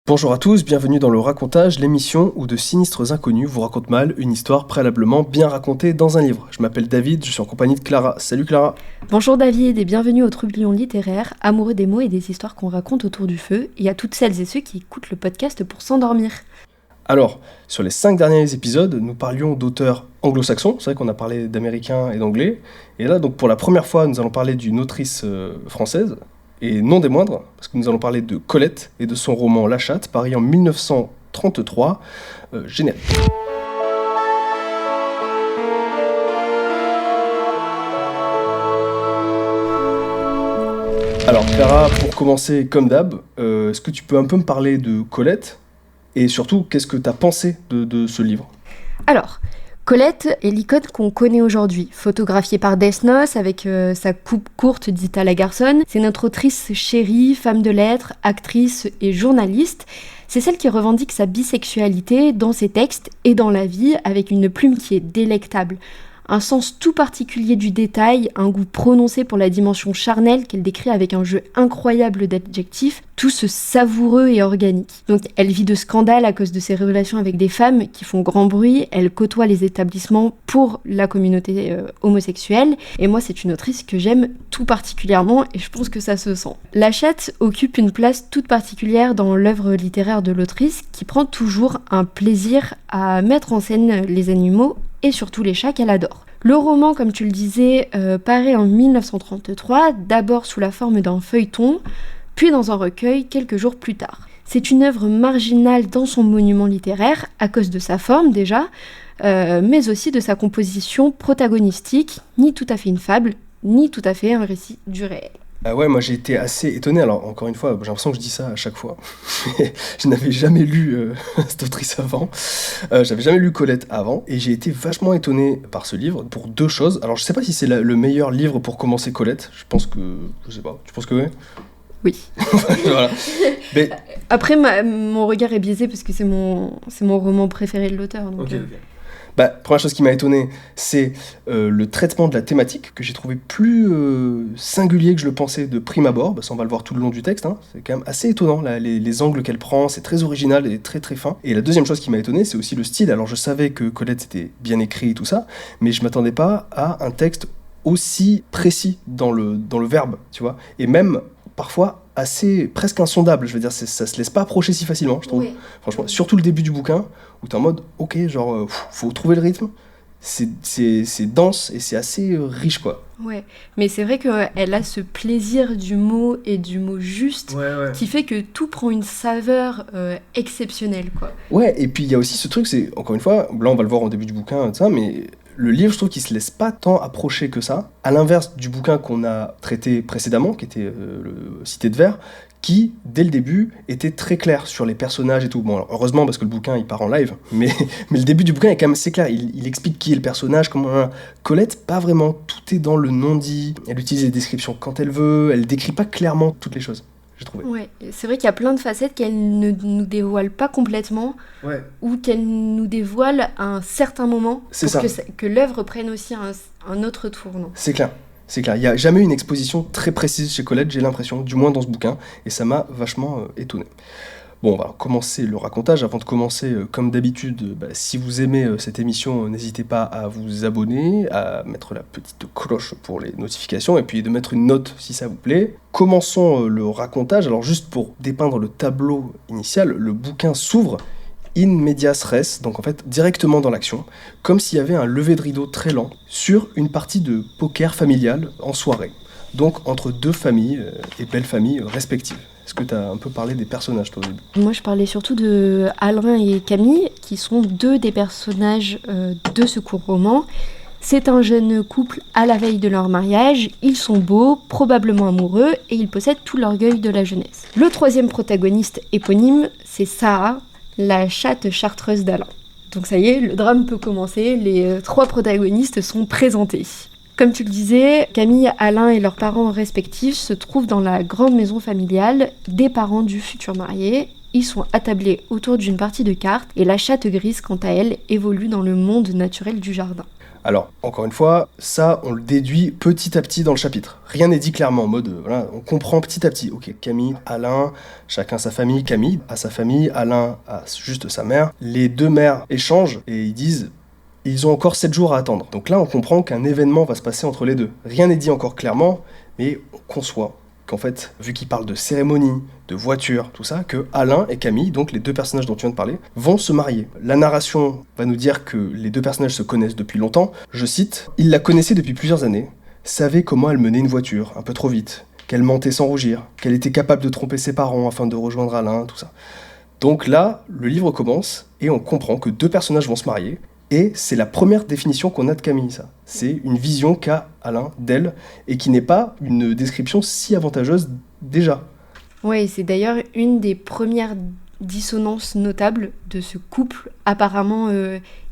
Bonjour à tous, bienvenue dans le Racontage, l'émission où de sinistres inconnus vous racontent mal une histoire préalablement bien racontée dans un livre. Je m'appelle David, je suis en compagnie de Clara. Salut Clara. Bonjour David et bienvenue au Troublion littéraire, amoureux des mots et des histoires qu'on raconte autour du feu, et à toutes celles et ceux qui écoutent le podcast pour s'endormir. Alors, sur les 5 derniers épisodes, nous parlions d'auteurs anglo-saxons, c'est vrai qu'on a parlé d'américains et d'anglais, et là donc pour la première fois nous allons parler d'une autrice française, et non des moindres, parce que nous allons parler de Colette et de son roman La Chatte, paru en 1933, générique. Alors Clara, pour commencer comme d'hab, est-ce que tu peux un peu me parler de Colette, et surtout qu'est-ce que tu as pensé de ce livre ? Alors, Colette est l'icône qu'on connaît aujourd'hui, photographiée par Desnos avec sa coupe courte dite à la garçonne. C'est notre autrice chérie, femme de lettres, actrice et journaliste. C'est celle qui revendique sa bisexualité dans ses textes et dans la vie avec une plume qui est délectable. Un sens tout particulier du détail, un goût prononcé pour la dimension charnelle qu'elle décrit avec un jeu incroyable d'adjectifs, tout ce savoureux et organique. Donc elle vit de scandales à cause de ses relations avec des femmes qui font grand bruit, elle côtoie les établissements pour la communauté homosexuelle, et moi c'est une autrice que j'aime tout particulièrement et je pense que ça se sent. La Chatte occupe une place toute particulière dans l'œuvre littéraire de l'autrice qui prend toujours un plaisir à mettre en scène les animaux et surtout les chats qu'elle adore. Le roman, comme tu le disais, paraît en 1933, d'abord sous la forme d'un feuilleton, puis dans un recueil quelques jours plus tard. C'est une œuvre marginale dans son monument littéraire, à cause de sa forme déjà, mais aussi de sa composition protagonistique, ni tout à fait une fable, ni tout à fait un récit du réel. Ah ouais, moi j'ai été assez étonné, alors encore une fois, j'ai l'impression que je dis ça à chaque fois, je n'avais jamais lu cette autrice avant, j'avais jamais lu Colette avant, et j'ai été vachement étonné par ce livre, pour deux choses. Alors je sais pas si c'est le meilleur livre pour commencer Colette, je sais pas, tu penses que oui ? Oui. Voilà. Mais... Après, mon regard est biaisé parce que c'est mon roman préféré de l'auteur. Donc, ok. Première chose qui m'a étonné, c'est le traitement de la thématique, que j'ai trouvé plus singulier que je le pensais de prime abord. Ça, on va le voir tout le long du texte, hein. C'est quand même assez étonnant, là, les angles qu'elle prend, c'est très original et très très fin. Et la deuxième chose qui m'a étonné, c'est aussi le style. Alors je savais que Colette c'était bien écrit et tout ça, mais je m'attendais pas à un texte aussi précis dans le verbe, tu vois. Et même parfois presque insondable, je veux dire, ça se laisse pas approcher si facilement, je trouve. Oui. Franchement, surtout le début du bouquin, où t'es en mode, ok, genre, faut trouver le rythme, c'est dense et c'est assez riche, quoi. Ouais, mais c'est vrai qu'elle a ce plaisir du mot et du mot juste, qui fait que tout prend une saveur exceptionnelle, quoi. Ouais, et puis il y a aussi ce truc, c'est, encore une fois, là on va le voir au début du bouquin, ça, mais... Le livre, je trouve qu'il se laisse pas tant approcher que ça, à l'inverse du bouquin qu'on a traité précédemment, qui était Cité de Verre, qui, dès le début, était très clair sur les personnages et tout. Bon, alors, heureusement, parce que le bouquin, il part en live, mais le début du bouquin est quand même assez clair. Il explique qui est le personnage, comment... Colette, pas vraiment. Tout est dans le non-dit. Elle utilise les descriptions quand elle veut. Elle décrit pas clairement toutes les choses, j'ai trouvé. Ouais, c'est vrai qu'il y a plein de facettes qu'elle ne nous dévoile pas complètement, ou qu'elle nous dévoile à un certain moment, c'est pour ça. que l'œuvre prenne aussi un autre tournant. C'est clair. Il n'y a jamais une exposition très précise chez Colette, j'ai l'impression, du moins dans ce bouquin, et ça m'a vachement étonné. Bon, on va commencer le racontage. Avant de commencer, comme d'habitude, si vous aimez cette émission, n'hésitez pas à vous abonner, à mettre la petite cloche pour les notifications, et puis de mettre une note si ça vous plaît. Commençons le racontage. Alors juste pour dépeindre le tableau initial, le bouquin s'ouvre in medias res, donc en fait directement dans l'action, comme s'il y avait un lever de rideau très lent sur une partie de poker familial en soirée. Donc entre deux familles et belles familles respectives. Est-ce que tu as un peu parlé des personnages, toi, au début ? Moi, je parlais surtout de Alain et Camille, qui sont deux des personnages de ce court roman. C'est un jeune couple à la veille de leur mariage, ils sont beaux, probablement amoureux, et ils possèdent tout l'orgueil de la jeunesse. Le troisième protagoniste éponyme, c'est Sarah, la chatte chartreuse d'Alain. Donc ça y est, le drame peut commencer, les trois protagonistes sont présentés. Comme tu le disais, Camille, Alain et leurs parents respectifs se trouvent dans la grande maison familiale des parents du futur marié. Ils sont attablés autour d'une partie de cartes et la chatte grise, quant à elle, évolue dans le monde naturel du jardin. Alors, encore une fois, ça, on le déduit petit à petit dans le chapitre. Rien n'est dit clairement, en mode, voilà, on comprend petit à petit. Ok, Camille, Alain, chacun sa famille. Camille a sa famille, Alain a juste sa mère. Les deux mères échangent et ils disent, ils ont encore 7 jours à attendre. Donc là, on comprend qu'un événement va se passer entre les deux. Rien n'est dit encore clairement, mais on conçoit qu'en fait, vu qu'ils parlent de cérémonie, de voiture, tout ça, que Alain et Camille, donc les deux personnages dont tu viens de parler, vont se marier. La narration va nous dire que les deux personnages se connaissent depuis longtemps. Je cite, « Il la connaissait depuis plusieurs années, savait comment elle menait une voiture, un peu trop vite, qu'elle mentait sans rougir, qu'elle était capable de tromper ses parents afin de rejoindre Alain, tout ça. » Donc là, le livre commence et on comprend que deux personnages vont se marier. Et c'est la première définition qu'on a de Camille, ça. C'est une vision qu'a Alain d'elle, et qui n'est pas une description si avantageuse déjà. Ouais, c'est d'ailleurs une des premières dissonances notables de ce couple apparemment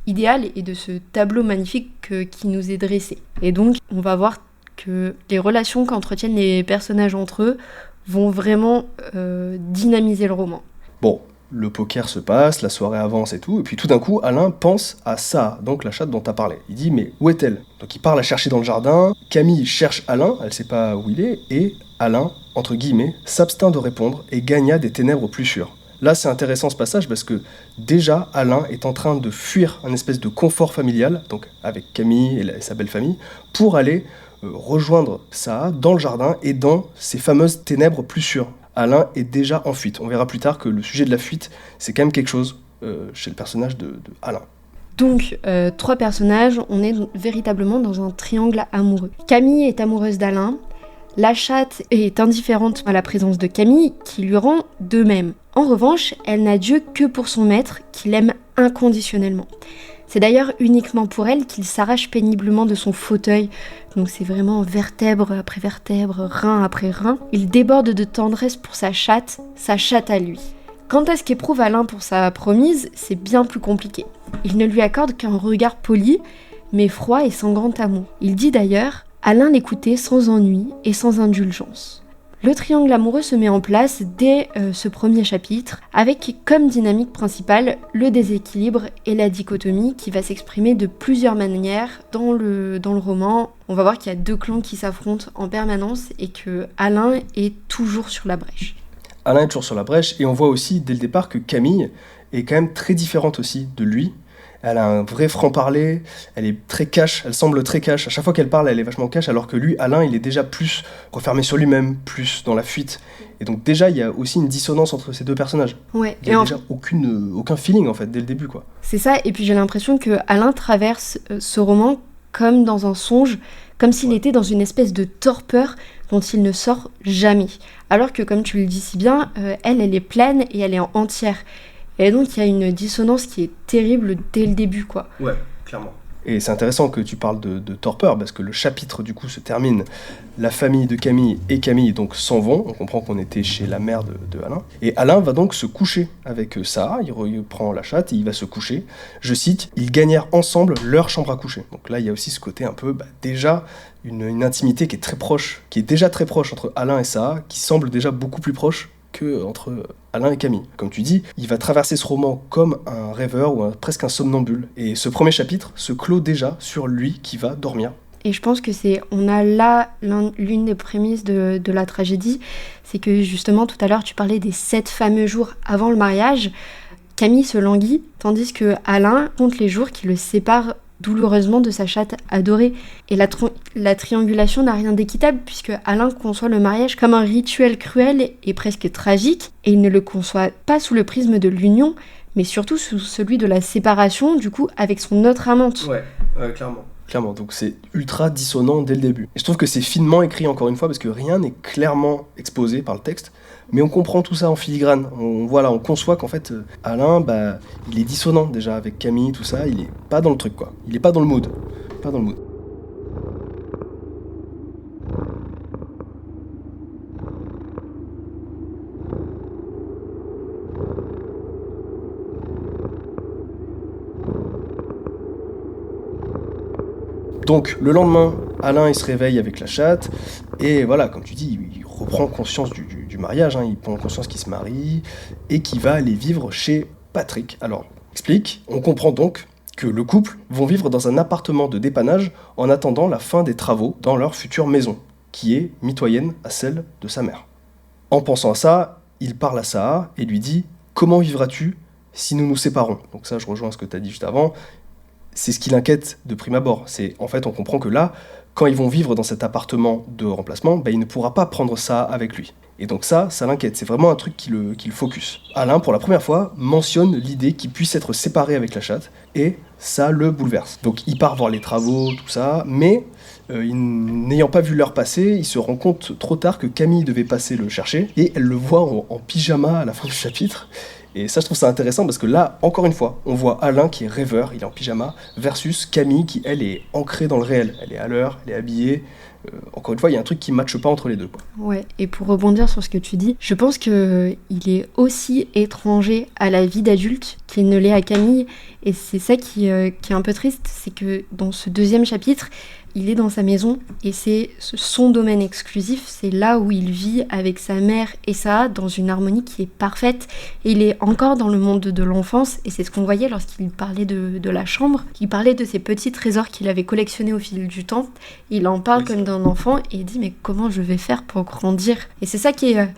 idéal et de ce tableau magnifique qui nous est dressé. Et donc, on va voir que les relations qu'entretiennent les personnages entre eux vont vraiment dynamiser le roman. Bon, le poker se passe, la soirée avance et tout, et puis tout d'un coup, Alain pense à ça, donc la chatte dont tu as parlé. Il dit, mais où est-elle? Donc il part la chercher dans le jardin, Camille cherche Alain, elle sait pas où il est, et Alain, entre guillemets, s'abstint de répondre et gagna des ténèbres plus sûres. Là, c'est intéressant ce passage parce que déjà, Alain est en train de fuir un espèce de confort familial, donc avec Camille et sa belle famille, pour aller rejoindre Saha dans le jardin et dans ces fameuses ténèbres plus sûres. Alain est déjà en fuite. On verra plus tard que le sujet de la fuite, c'est quand même quelque chose chez le personnage de Alain. Donc, 3 personnages, on est véritablement dans un triangle amoureux. Camille est amoureuse d'Alain, la chatte est indifférente à la présence de Camille, qui lui rend de même. En revanche, elle n'a Dieu que pour son maître, qui l'aime inconditionnellement. C'est d'ailleurs uniquement pour elle qu'il s'arrache péniblement de son fauteuil. Donc c'est vraiment vertèbre après vertèbre, rein après rein. Il déborde de tendresse pour sa chatte à lui. Quant à ce qu'éprouve Alain pour sa promise, c'est bien plus compliqué. Il ne lui accorde qu'un regard poli, mais froid et sans grand amour. Il dit d'ailleurs, Alain l'écoutait sans ennui et sans indulgence. Le triangle amoureux se met en place dès ce premier chapitre, avec comme dynamique principale le déséquilibre et la dichotomie qui va s'exprimer de plusieurs manières dans le roman. On va voir qu'il y a 2 clans qui s'affrontent en permanence et que Alain est toujours sur la brèche. Alain est toujours sur la brèche et on voit aussi dès le départ que Camille est quand même très différente aussi de lui. Elle a un vrai franc-parler, elle est très cash, elle semble très cash. À chaque fois qu'elle parle, elle est vachement cash, alors que lui, Alain, il est déjà plus refermé sur lui-même, plus dans la fuite. Et donc déjà, il y a aussi une dissonance entre ces deux personnages. Ouais. Il n'y a déjà aucun feeling, en fait, dès le début, quoi. C'est ça, et puis j'ai l'impression que Alain traverse ce roman comme dans un songe, comme s'il était dans une espèce de torpeur dont il ne sort jamais. Alors que, comme tu le dis si bien, elle est pleine et elle est entière. Et donc il y a une dissonance qui est terrible dès le début, quoi. Ouais, clairement. Et c'est intéressant que tu parles de torpeur, parce que le chapitre, du coup, se termine. La famille de Camille et Camille, donc, s'en vont. On comprend qu'on était chez la mère de Alain. Et Alain va donc se coucher avec Saha. Il prend la chatte et il va se coucher. Je cite, « Ils gagnèrent ensemble leur chambre à coucher ». Donc là, il y a aussi ce côté un peu, déjà, une intimité qui est très proche, qui est déjà très proche entre Alain et Saha, qui semble déjà beaucoup plus proche qu'entre Alain et Camille. Comme tu dis, il va traverser ce roman comme un rêveur ou presque un somnambule. Et ce premier chapitre se clôt déjà sur lui qui va dormir. Et je pense que on a là l'une des prémices de la tragédie, c'est que justement tout à l'heure tu parlais des 7 fameux jours avant le mariage. Camille se languit, tandis que Alain compte les jours qui le séparent douloureusement de sa chatte adorée. Et la triangulation n'a rien d'équitable, puisque Alain conçoit le mariage comme un rituel cruel et presque tragique, et il ne le conçoit pas sous le prisme de l'union, mais surtout sous celui de la séparation, du coup, avec son autre amante. Ouais, clairement. Clairement, donc c'est ultra dissonant dès le début. Et je trouve que c'est finement écrit encore une fois, parce que rien n'est clairement exposé par le texte, mais on comprend tout ça en filigrane. On conçoit qu'en fait, Alain, il est dissonant déjà avec Camille, tout ça, il est pas dans le truc, quoi. Il est pas dans le mood. Pas dans le mood. Donc, le lendemain, Alain, il se réveille avec la chatte, et voilà, comme tu dis, il reprend conscience du mariage, il prend conscience qu'il se marie, et qu'il va aller vivre chez Patrick. Alors, explique, on comprend donc que le couple vont vivre dans un appartement de dépannage en attendant la fin des travaux dans leur future maison, qui est mitoyenne à celle de sa mère. En pensant à ça, il parle à Saha et lui dit « Comment vivras-tu si nous nous séparons ?» Donc ça, je rejoins ce que tu as dit juste avant. C'est ce qui l'inquiète de prime abord. En fait, on comprend que là, quand ils vont vivre dans cet appartement de remplacement, il ne pourra pas prendre Saha avec lui. Et donc ça l'inquiète. C'est vraiment un truc qui le focus. Alain, pour la première fois, mentionne l'idée qu'il puisse être séparé avec la chatte, et ça le bouleverse. Donc il part voir les travaux, tout ça, mais n'ayant pas vu l'heure passer, il se rend compte trop tard que Camille devait passer le chercher, et elle le voit en pyjama à la fin du chapitre. Et ça, je trouve ça intéressant parce que là, encore une fois, on voit Alain qui est rêveur, il est en pyjama, versus Camille qui, elle, est ancrée dans le réel. Elle est à l'heure, elle est habillée. Encore une fois, il y a un truc qui ne matche pas entre les deux, quoi. Ouais, et pour rebondir sur ce que tu dis, je pense qu'il est aussi étranger à la vie d'adulte qu'il ne l'est à Camille. Et c'est ça qui est un peu triste, c'est que dans ce deuxième chapitre, il est dans sa maison et c'est son domaine exclusif, c'est là où il vit avec sa mère et Saha dans une harmonie qui est parfaite. Et il est encore dans le monde de l'enfance et c'est ce qu'on voyait lorsqu'il parlait de la chambre. Il parlait de ces petits trésors qu'il avait collectionnés au fil du temps. Il en parle comme d'un enfant et il dit mais comment je vais faire pour grandir ? Et c'est ça qui est,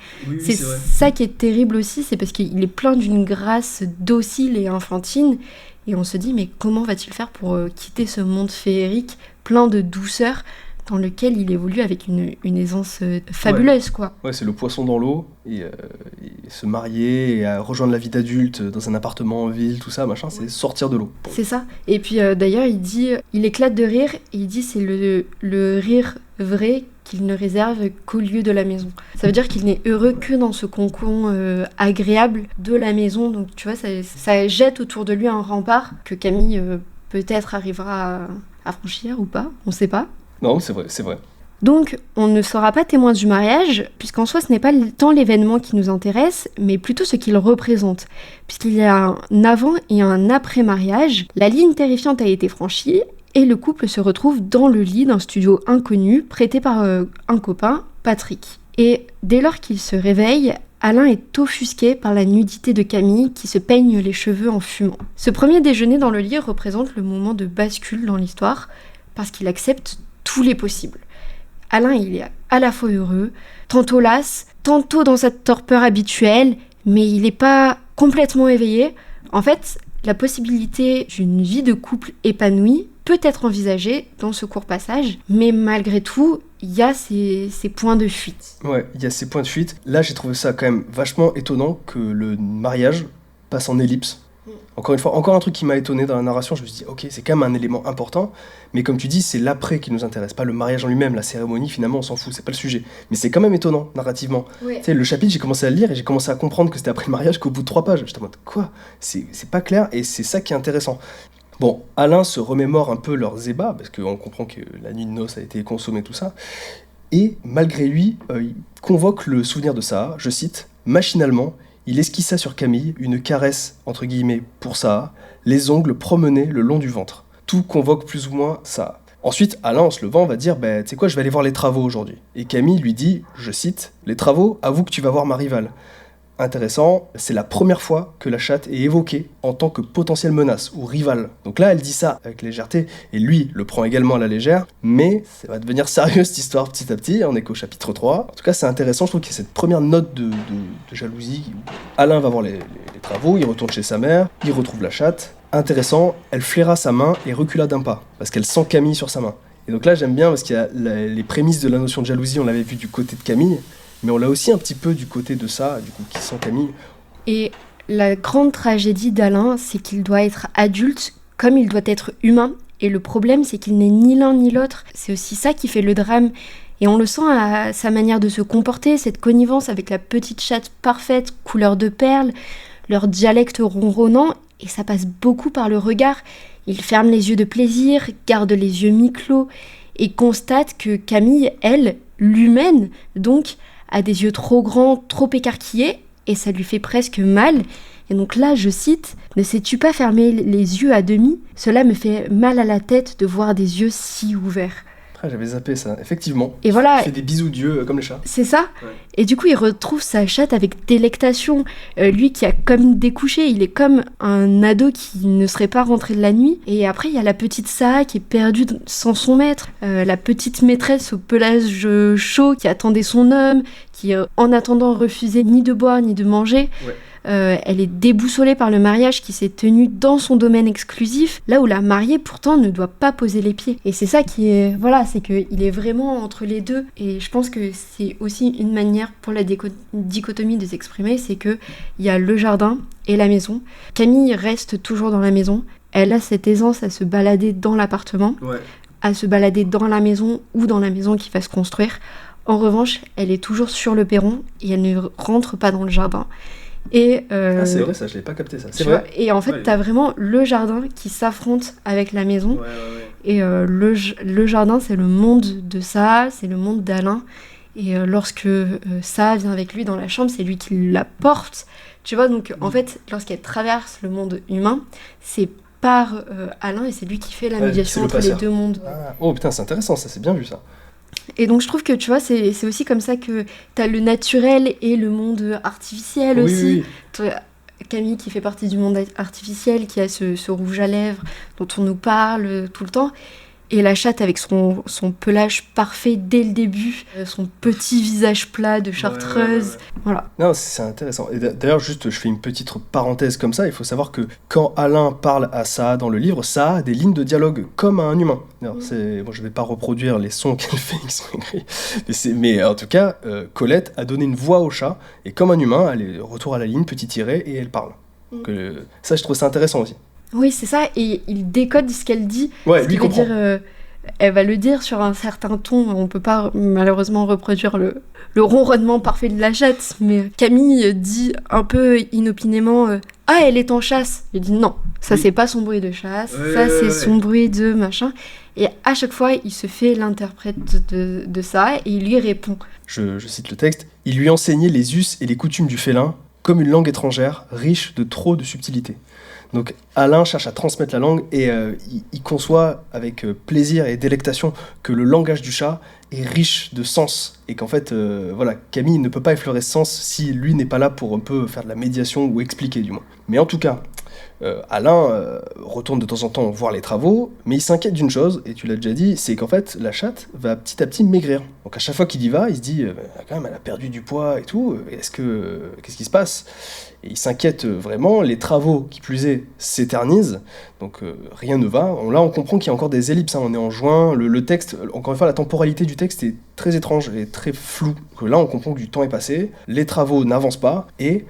ça qui est terrible aussi, c'est parce qu'il est plein d'une grâce docile et enfantine. Et on se dit, mais comment va-t-il faire pour quitter ce monde féerique, plein de douceur, dans lequel il évolue avec une aisance fabuleuse, quoi. Ouais, c'est le poisson dans l'eau, et se marier, et rejoindre la vie d'adulte dans un appartement en ville, tout ça, machin, c'est sortir de l'eau. C'est ça. Et puis d'ailleurs, il dit, il éclate de rire, et il dit c'est le rire vrai qu'il ne réserve qu'au lieu de la maison. Ça veut dire qu'il n'est heureux que dans ce cocon agréable de la maison. Donc tu vois, ça jette autour de lui un rempart que Camille peut-être arrivera à franchir ou pas, on sait pas. Non, c'est vrai. Donc, on ne sera pas témoin du mariage, puisqu'en soi, ce n'est pas tant l'événement qui nous intéresse, mais plutôt ce qu'il représente. Puisqu'il y a un avant et un après-mariage, la ligne terrifiante a été franchie, et le couple se retrouve dans le lit d'un studio inconnu, prêté par un copain, Patrick. Et dès lors qu'il se réveille, Alain est offusqué par la nudité de Camille qui se peigne les cheveux en fumant. Ce premier déjeuner dans le lit représente le moment de bascule dans l'histoire, parce qu'il accepte tous les possibles. Alain, il est à la fois heureux, tantôt las, tantôt dans sa torpeur habituelle, mais il n'est pas complètement éveillé. En fait, la possibilité d'une vie de couple épanouie peut être envisagée dans ce court passage, mais malgré tout, il y a ces points de fuite. Ouais, il y a ces points de fuite. Là, j'ai trouvé ça quand même vachement étonnant que le mariage passe en ellipse. Encore une fois, encore un truc qui m'a étonné dans la narration, je me suis dit, ok, c'est quand même un élément important, mais comme tu dis, c'est l'après qui nous intéresse, pas le mariage en lui-même, la cérémonie, finalement, on s'en fout, c'est pas le sujet. Mais c'est quand même étonnant, narrativement. Ouais. Tu sais, le chapitre, j'ai commencé à le lire et j'ai commencé à comprendre que c'était après le mariage qu'au bout de 3 pages. J'étais en mode, quoi ? C'est pas clair, et c'est ça qui est intéressant. Bon, Alain se remémore un peu leurs ébats, parce qu'on comprend que la nuit de noces a été consommée, tout ça, et malgré lui, il convoque le souvenir de Saha, je cite, « Machinalement, il esquissa sur Camille une caresse, entre guillemets, pour Saha, les ongles promenés le long du ventre. Tout convoque plus ou moins Saha. » Ensuite, Alain, en se levant, va dire « tu sais quoi, je vais aller voir les travaux aujourd'hui. » Et Camille lui dit, je cite, « Les travaux, avoue que tu vas voir ma rivale. » Intéressant, c'est la première fois que la chatte est évoquée en tant que potentielle menace ou rivale. Donc là, elle dit ça avec légèreté, et lui le prend également à la légère, mais ça va devenir sérieux cette histoire petit à petit, on est qu'au chapitre 3. En tout cas, c'est intéressant, je trouve qu'il y a cette première note de jalousie. Alain va voir les travaux, il retourne chez sa mère, il retrouve la chatte. Intéressant, elle flaira sa main et recula d'un pas, parce qu'elle sent Camille sur sa main. Et donc là, j'aime bien, parce qu'il y a les prémices de la notion de jalousie, on l'avait vu du côté de Camille, mais on l'a aussi un petit peu du côté de ça, du coup, qui sent Camille. Et la grande tragédie d'Alain, c'est qu'il doit être adulte comme il doit être humain. Et le problème, c'est qu'il n'est ni l'un ni l'autre. C'est aussi ça qui fait le drame. Et on le sent à sa manière de se comporter, cette connivence avec la petite chatte parfaite, couleur de perles, leur dialecte ronronnant. Et ça passe beaucoup par le regard. Il ferme les yeux de plaisir, garde les yeux mi-clos et constate que Camille, elle, l'humaine, donc, a des yeux trop grands, trop écarquillés, et ça lui fait presque mal. Et donc là, je cite, « Ne sais-tu pas fermer les yeux à demi ? Cela me fait mal à la tête de voir des yeux si ouverts. » Ah, j'avais zappé ça, effectivement. Et voilà. Il fait des bisous d'yeux comme les chats. C'est ça. Ouais. Et du coup, il retrouve sa chatte avec délectation. Lui qui a comme découché, il est comme un ado qui ne serait pas rentré de la nuit. Et après, il y a la petite Saa qui est perdue sans son maître. La petite maîtresse au pelage chaud qui attendait son homme, qui en attendant refusait ni de boire ni de manger. Ouais. Elle est déboussolée par le mariage qui s'est tenu dans son domaine exclusif, là où la mariée pourtant ne doit pas poser les pieds. Et c'est ça qui est... Voilà, c'est qu'il est vraiment entre les deux. Et je pense que c'est aussi une manière pour la dichotomie de s'exprimer, c'est qu'il y a le jardin et la maison. Camille reste toujours dans la maison. Elle a cette aisance à se balader dans l'appartement, à se balader dans la maison ou dans la maison qui va se construire. En revanche, elle est toujours sur le perron et elle ne rentre pas dans le jardin. Et c'est vrai, ça, je l'ai pas capté, ça. C'est vrai. vrai. Et en fait, t'as vraiment le jardin qui s'affronte avec la maison. Et le jardin, c'est le monde de Saa, c'est le monde d'Alain. Et lorsque Saa vient avec lui dans la chambre, c'est lui qui la porte. Tu vois, donc en fait, lorsqu'elle traverse le monde humain, c'est par Alain et c'est lui qui fait la médiation entre les deux mondes. Ah. Oh putain, c'est intéressant, ça, c'est bien vu ça. Et donc je trouve que tu vois, c'est aussi comme ça que t'as le naturel et le monde artificiel aussi. Oui. Camille qui fait partie du monde artificiel, qui a ce rouge à lèvres dont on nous parle tout le temps. Et la chatte avec son pelage parfait dès le début, son petit visage plat de chartreuse. Voilà. Non, c'est intéressant. Et d'ailleurs, juste, je fais une petite parenthèse comme ça. Il faut savoir que quand Alain parle à Saa dans le livre, Saa a des lignes de dialogue comme un humain. Alors, je ne vais pas reproduire les sons qu'elle fait, qui sont écrits. Mais en tout cas, Colette a donné une voix au chat. Et comme un humain, elle est retour à la ligne, petit tiret, et elle parle. Donc, ça, je trouve ça intéressant aussi. Oui, c'est ça, et il décode ce qu'elle dit. Ouais, lui comprend. Elle va le dire sur un certain ton, on peut pas malheureusement reproduire le ronronnement parfait de la chatte, mais Camille dit un peu inopinément « Ah, elle est en chasse !» Il dit « Non, ça c'est pas son bruit de chasse, c'est son bruit de machin ». Et à chaque fois, il se fait l'interprète de ça, et il lui répond. Je cite le texte. « Il lui enseignait les us et les coutumes du félin, comme une langue étrangère, riche de trop de subtilité. » Donc Alain cherche à transmettre la langue et il conçoit avec plaisir et délectation que le langage du chat est riche de sens et qu'en fait, Camille ne peut pas effleurer ce sens si lui n'est pas là pour un peu faire de la médiation ou expliquer du moins. Mais en tout cas, Alain retourne de temps en temps voir les travaux, mais il s'inquiète d'une chose, et tu l'as déjà dit, c'est qu'en fait, la chatte va petit à petit maigrir. Donc à chaque fois qu'il y va, il se dit, quand même, elle a perdu du poids et tout, qu'est-ce qui se passe ? Et il s'inquiète vraiment, les travaux, qui plus est, s'éternisent, donc rien ne va. Là, on comprend qu'il y a encore des ellipses, on est en juin, le texte, encore une fois, la temporalité du texte est très étrange et très floue. Donc là, on comprend que du temps est passé, les travaux n'avancent pas, et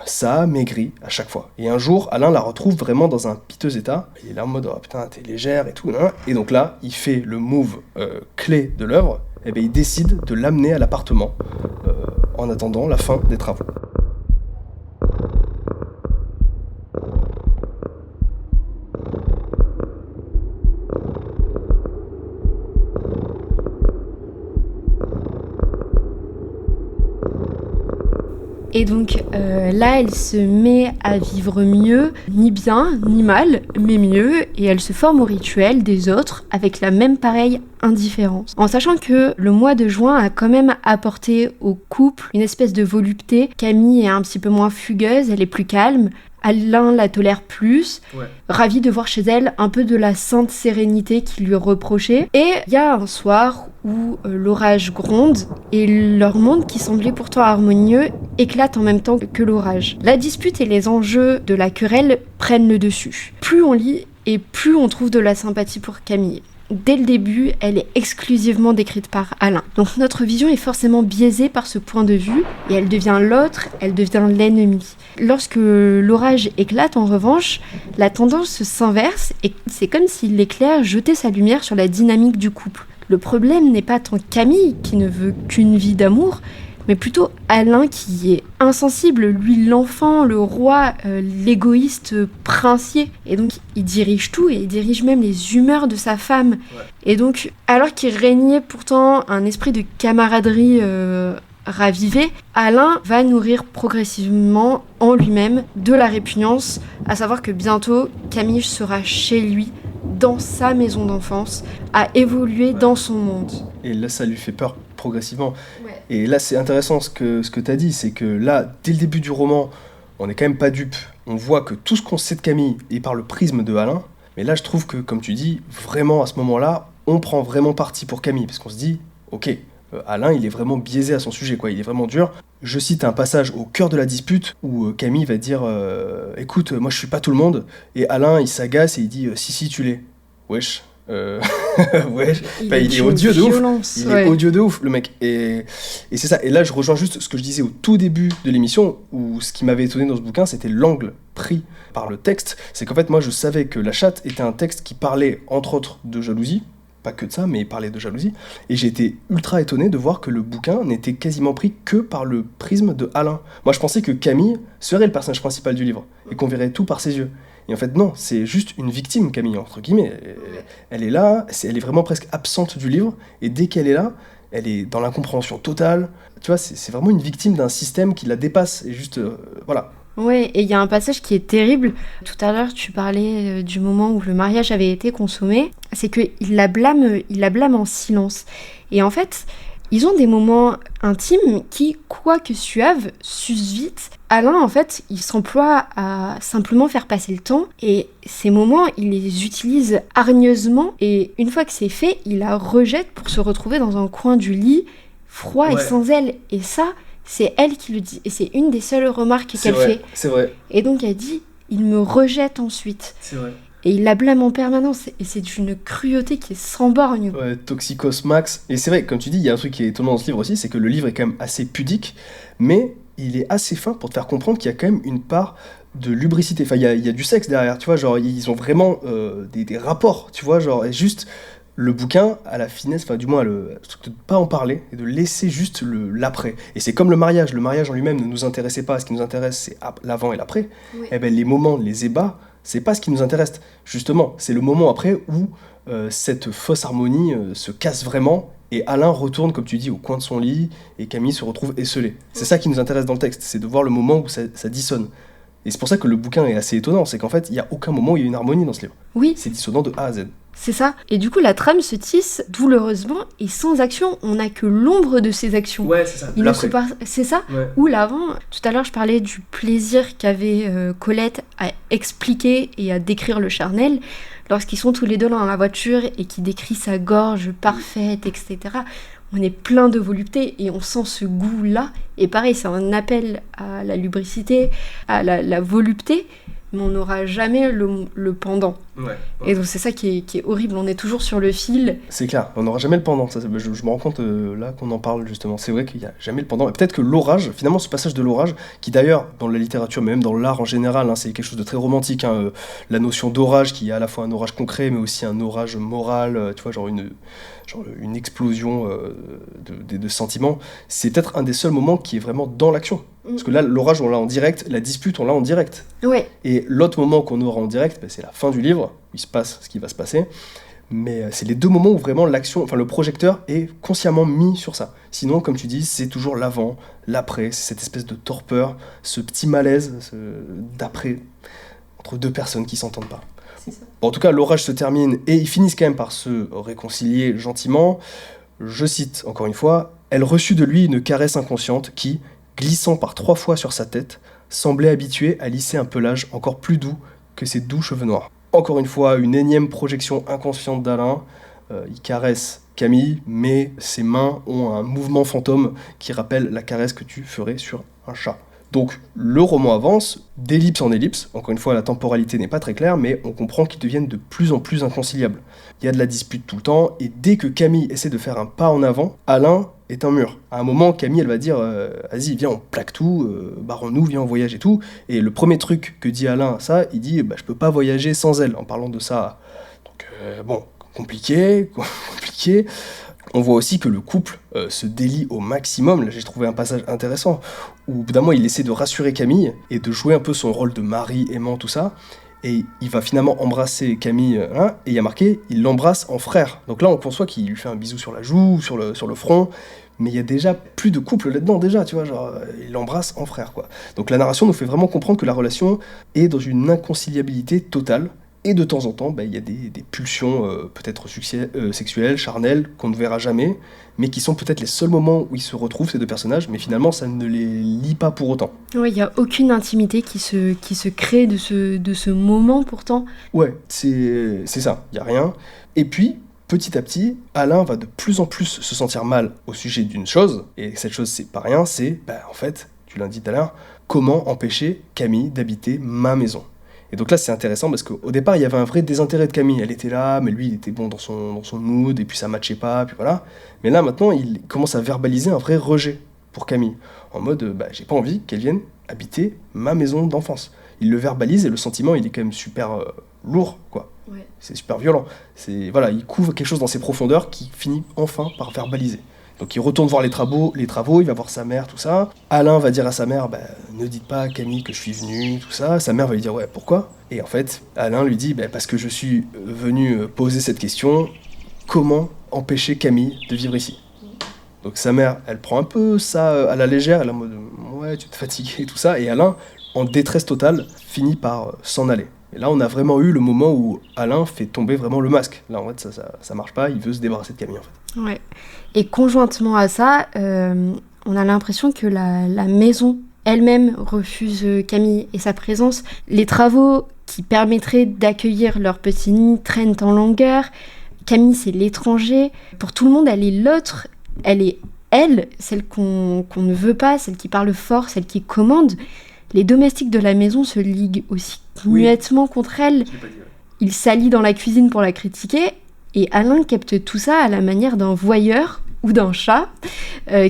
ça maigrit à chaque fois. Et un jour, Alain la retrouve vraiment dans un piteux état. Il est là en mode, oh putain, t'es légère et tout. Hein. Et donc là, il fait le move clé de l'œuvre. Et ben, il décide de l'amener à l'appartement en attendant la fin des travaux. Et donc là, elle se met à vivre mieux, ni bien, ni mal, mais mieux, et elle se forme au rituel des autres avec la même pareille indifférence. En sachant que le mois de juin a quand même apporté au couple une espèce de volupté. Camille est un petit peu moins fugueuse, elle est plus calme. Alain la tolère plus, ravi de voir chez elle un peu de la sainte sérénité qui lui reprochait. Et il y a un soir où l'orage gronde et leur monde, qui semblait pourtant harmonieux, éclate en même temps que l'orage. La dispute et les enjeux de la querelle prennent le dessus. Plus on lit et plus on trouve de la sympathie pour Camille. Dès le début, elle est exclusivement décrite par Alain. Donc notre vision est forcément biaisée par ce point de vue, et elle devient l'autre, elle devient l'ennemi. Lorsque l'orage éclate, en revanche, la tendance s'inverse, et c'est comme si l'éclair jetait sa lumière sur la dynamique du couple. Le problème n'est pas tant Camille, qui ne veut qu'une vie d'amour, mais plutôt Alain qui est insensible, lui l'enfant, le roi, l'égoïste princier. Et donc il dirige tout, et il dirige même les humeurs de sa femme. Et donc, alors qu'il régnait pourtant un esprit de camaraderie ravivé, Alain va nourrir progressivement en lui-même de la répugnance, à savoir que bientôt Camille sera chez lui dans sa maison d'enfance, à évoluer dans son monde. Et là, ça lui fait peur progressivement. Ouais. Et là, c'est intéressant ce que tu as dit, c'est que là, dès le début du roman, on n'est quand même pas dupe. On voit que tout ce qu'on sait de Camille est par le prisme de Alain. Mais là, je trouve que, comme tu dis, vraiment, à ce moment-là, on prend vraiment parti pour Camille. Parce qu'on se dit, ok, Alain, il est vraiment biaisé à son sujet, quoi. Il est vraiment dur. Je cite un passage au cœur de la dispute où Camille va dire écoute, moi, je suis pas tout le monde. Et Alain, il s'agace et il dit si, tu l'es. Wesh. Wesh. Il est odieux de ouf. Il est odieux de ouf, le mec. Et c'est ça. Et là, je rejoins juste ce que je disais au tout début de l'émission, où ce qui m'avait étonné dans ce bouquin, c'était l'angle pris par le texte. C'est qu'en fait, moi, je savais que La Chatte était un texte qui parlait, entre autres, de jalousie. Pas que de ça, mais il parlait de jalousie. Et j'ai été ultra étonné de voir que le bouquin n'était quasiment pris que par le prisme de Alain. Moi, je pensais que Camille serait le personnage principal du livre, et qu'on verrait tout par ses yeux. Et en fait, non, c'est juste une victime, Camille, entre guillemets. Elle est là, elle est vraiment presque absente du livre, et dès qu'elle est là, elle est dans l'incompréhension totale. Tu vois, c'est vraiment une victime d'un système qui la dépasse, et juste, voilà. Ouais, et il y a un passage qui est terrible. Tout à l'heure, tu parlais du moment où le mariage avait été consommé. C'est qu'il la blâme en silence. Et en fait, ils ont des moments intimes qui, quoique suaves, s'usent vite. Alain, en fait, il s'emploie à simplement faire passer le temps. Et ces moments, il les utilise hargneusement. Et une fois que c'est fait, il la rejette pour se retrouver dans un coin du lit, froid et sans elle. Et ça... c'est elle qui le dit, et c'est une des seules remarques qu'elle fait. C'est vrai. Et donc elle dit, il me rejette ensuite. C'est vrai. Et il la blâme en permanence, et c'est d'une cruauté qui est sans borgne. Ouais, toxicos max. Et c'est vrai, comme tu dis, il y a un truc qui est étonnant dans ce livre aussi, c'est que le livre est quand même assez pudique, mais il est assez fin pour te faire comprendre qu'il y a quand même une part de lubricité. Enfin, il y a du sexe derrière, tu vois, genre, ils ont vraiment des rapports, tu vois, genre, et juste... Le bouquin a la finesse, enfin du moins le truc de ne pas en parler et de laisser juste l'après. Et c'est comme le mariage en lui-même ne nous intéressait pas, ce qui nous intéresse c'est l'avant et l'après. Oui. Et ben les moments, les ébats, c'est pas ce qui nous intéresse. Justement, c'est le moment après où cette fausse harmonie se casse vraiment et Alain retourne, comme tu dis, au coin de son lit et Camille se retrouve esseulée. C'est ça qui nous intéresse dans le texte, c'est de voir le moment où ça dissonne. Et c'est pour ça que le bouquin est assez étonnant, c'est qu'en fait, il n'y a aucun moment où il y a une harmonie dans ce livre. Oui. C'est dissonant de A à Z. C'est ça. Et du coup, la trame se tisse douloureusement et sans action. On n'a que l'ombre de ses actions. Ouais, c'est ça. C'est ça. Ouais. Ou l'avant. Tout à l'heure, je parlais du plaisir qu'avait Colette à expliquer et à décrire le charnel. Lorsqu'ils sont tous les deux dans la voiture et qu'il décrit sa gorge parfaite, etc. On est plein de volupté et on sent ce goût-là. Et pareil, c'est un appel à la lubricité, à la volupté. Mais on n'aura jamais le pendant. Ouais. Et donc c'est ça qui est horrible, on est toujours sur le fil. C'est clair, on n'aura jamais le pendant, ça, je me rends compte là qu'on en parle justement, c'est vrai qu'il n'y a jamais le pendant. Et peut-être que l'orage, finalement ce passage de l'orage, qui d'ailleurs dans la littérature, mais même dans l'art en général, c'est quelque chose de très romantique, la notion d'orage qui est à la fois un orage concret, mais aussi un orage moral, tu vois, genre une explosion de sentiments, c'est peut-être un des seuls moments qui est vraiment dans l'action. Parce que là, l'orage, on l'a en direct, la dispute, on l'a en direct. Ouais. Et l'autre moment qu'on aura en direct, c'est la fin du livre, où il se passe ce qui va se passer. Mais c'est les deux moments où vraiment l'action, enfin le projecteur est consciemment mis sur ça. Sinon, comme tu dis, c'est toujours l'avant, l'après, c'est cette espèce de torpeur, ce petit malaise d'après, entre deux personnes qui s'entendent pas. C'est ça. Bon, en tout cas, l'orage se termine et ils finissent quand même par se réconcilier gentiment. Je cite encore une fois, « Elle reçut de lui une caresse inconsciente qui, glissant par 3 fois sur sa tête, semblait habituée à lisser un pelage encore plus doux que ses doux cheveux noirs. » Encore une fois, une énième projection inconsciente d'Alain. Il caresse Camille, mais ses mains ont un mouvement fantôme qui rappelle la caresse que tu ferais sur un chat. Donc le roman avance, d'ellipse en ellipse, encore une fois la temporalité n'est pas très claire, mais on comprend qu'ils deviennent de plus en plus inconciliables. Il y a de la dispute tout le temps, et dès que Camille essaie de faire un pas en avant, Alain est un mur. À un moment, Camille elle va dire vas-y viens on plaque tout, barrons-nous, viens on voyage et tout, et le premier truc que dit Alain à ça, il dit je peux pas voyager sans elle, en parlant de ça. Donc bon, compliqué. On voit aussi que le couple se délie au maximum. Là, j'ai trouvé un passage intéressant où, au bout d'un moment, il essaie de rassurer Camille et de jouer un peu son rôle de mari aimant, tout ça. Et il va finalement embrasser Camille, et il y a marqué « il l'embrasse en frère ». Donc là, on conçoit qu'il lui fait un bisou sur la joue, sur le front, mais il y a déjà plus de couple là-dedans, déjà, tu vois, genre, il l'embrasse en frère, quoi. Donc la narration nous fait vraiment comprendre que la relation est dans une inconciliabilité totale, Et de temps en temps, il y a des pulsions peut-être sexuelles, charnelles, qu'on ne verra jamais, mais qui sont peut-être les seuls moments où ils se retrouvent, ces deux personnages, mais finalement, ça ne les lie pas pour autant. Ouais, il n'y a aucune intimité qui se crée de ce moment pourtant. Ouais, c'est ça, il n'y a rien. Et puis, petit à petit, Alain va de plus en plus se sentir mal au sujet d'une chose, et cette chose, c'est pas rien, c'est, en fait, tu l'as dit tout à l'heure, comment empêcher Camille d'habiter ma maison. Et donc là, c'est intéressant parce qu'au départ, il y avait un vrai désintérêt de Camille. Elle était là, mais lui, il était bon dans son mood, et puis ça matchait pas, puis voilà. Mais là, maintenant, il commence à verbaliser un vrai rejet pour Camille. En mode, j'ai pas envie qu'elle vienne habiter ma maison d'enfance. Il le verbalise et le sentiment, il est quand même super lourd, quoi. Ouais. C'est super violent. Voilà, il couvre quelque chose dans ses profondeurs qui finit enfin par verbaliser. Donc il retourne voir les travaux, il va voir sa mère, tout ça. Alain va dire à sa mère, ne dites pas à Camille que je suis venu, tout ça. Sa mère va lui dire, ouais, pourquoi ? Et en fait, Alain lui dit, parce que je suis venu poser cette question, comment empêcher Camille de vivre ici ? Donc sa mère, elle prend un peu ça à la légère, elle est en mode, ouais, tu te fatigues et tout ça. Et Alain, en détresse totale, finit par s'en aller. Et là, on a vraiment eu le moment où Alain fait tomber vraiment le masque. Là, en fait, ça marche pas, il veut se débarrasser de Camille, en fait. Ouais. Et conjointement à ça, on a l'impression que la maison elle-même refuse Camille et sa présence. Les travaux qui permettraient d'accueillir leur petit nid traînent en longueur. Camille, c'est l'étranger. Pour tout le monde, elle est l'autre. Elle est celle qu'on ne veut pas, celle qui parle fort, celle qui commande. Les domestiques de la maison se liguent aussi muettement contre elle. Ils s'allient dans la cuisine pour la critiquer. Et Alain capte tout ça à la manière d'un voyeur ou d'un chat,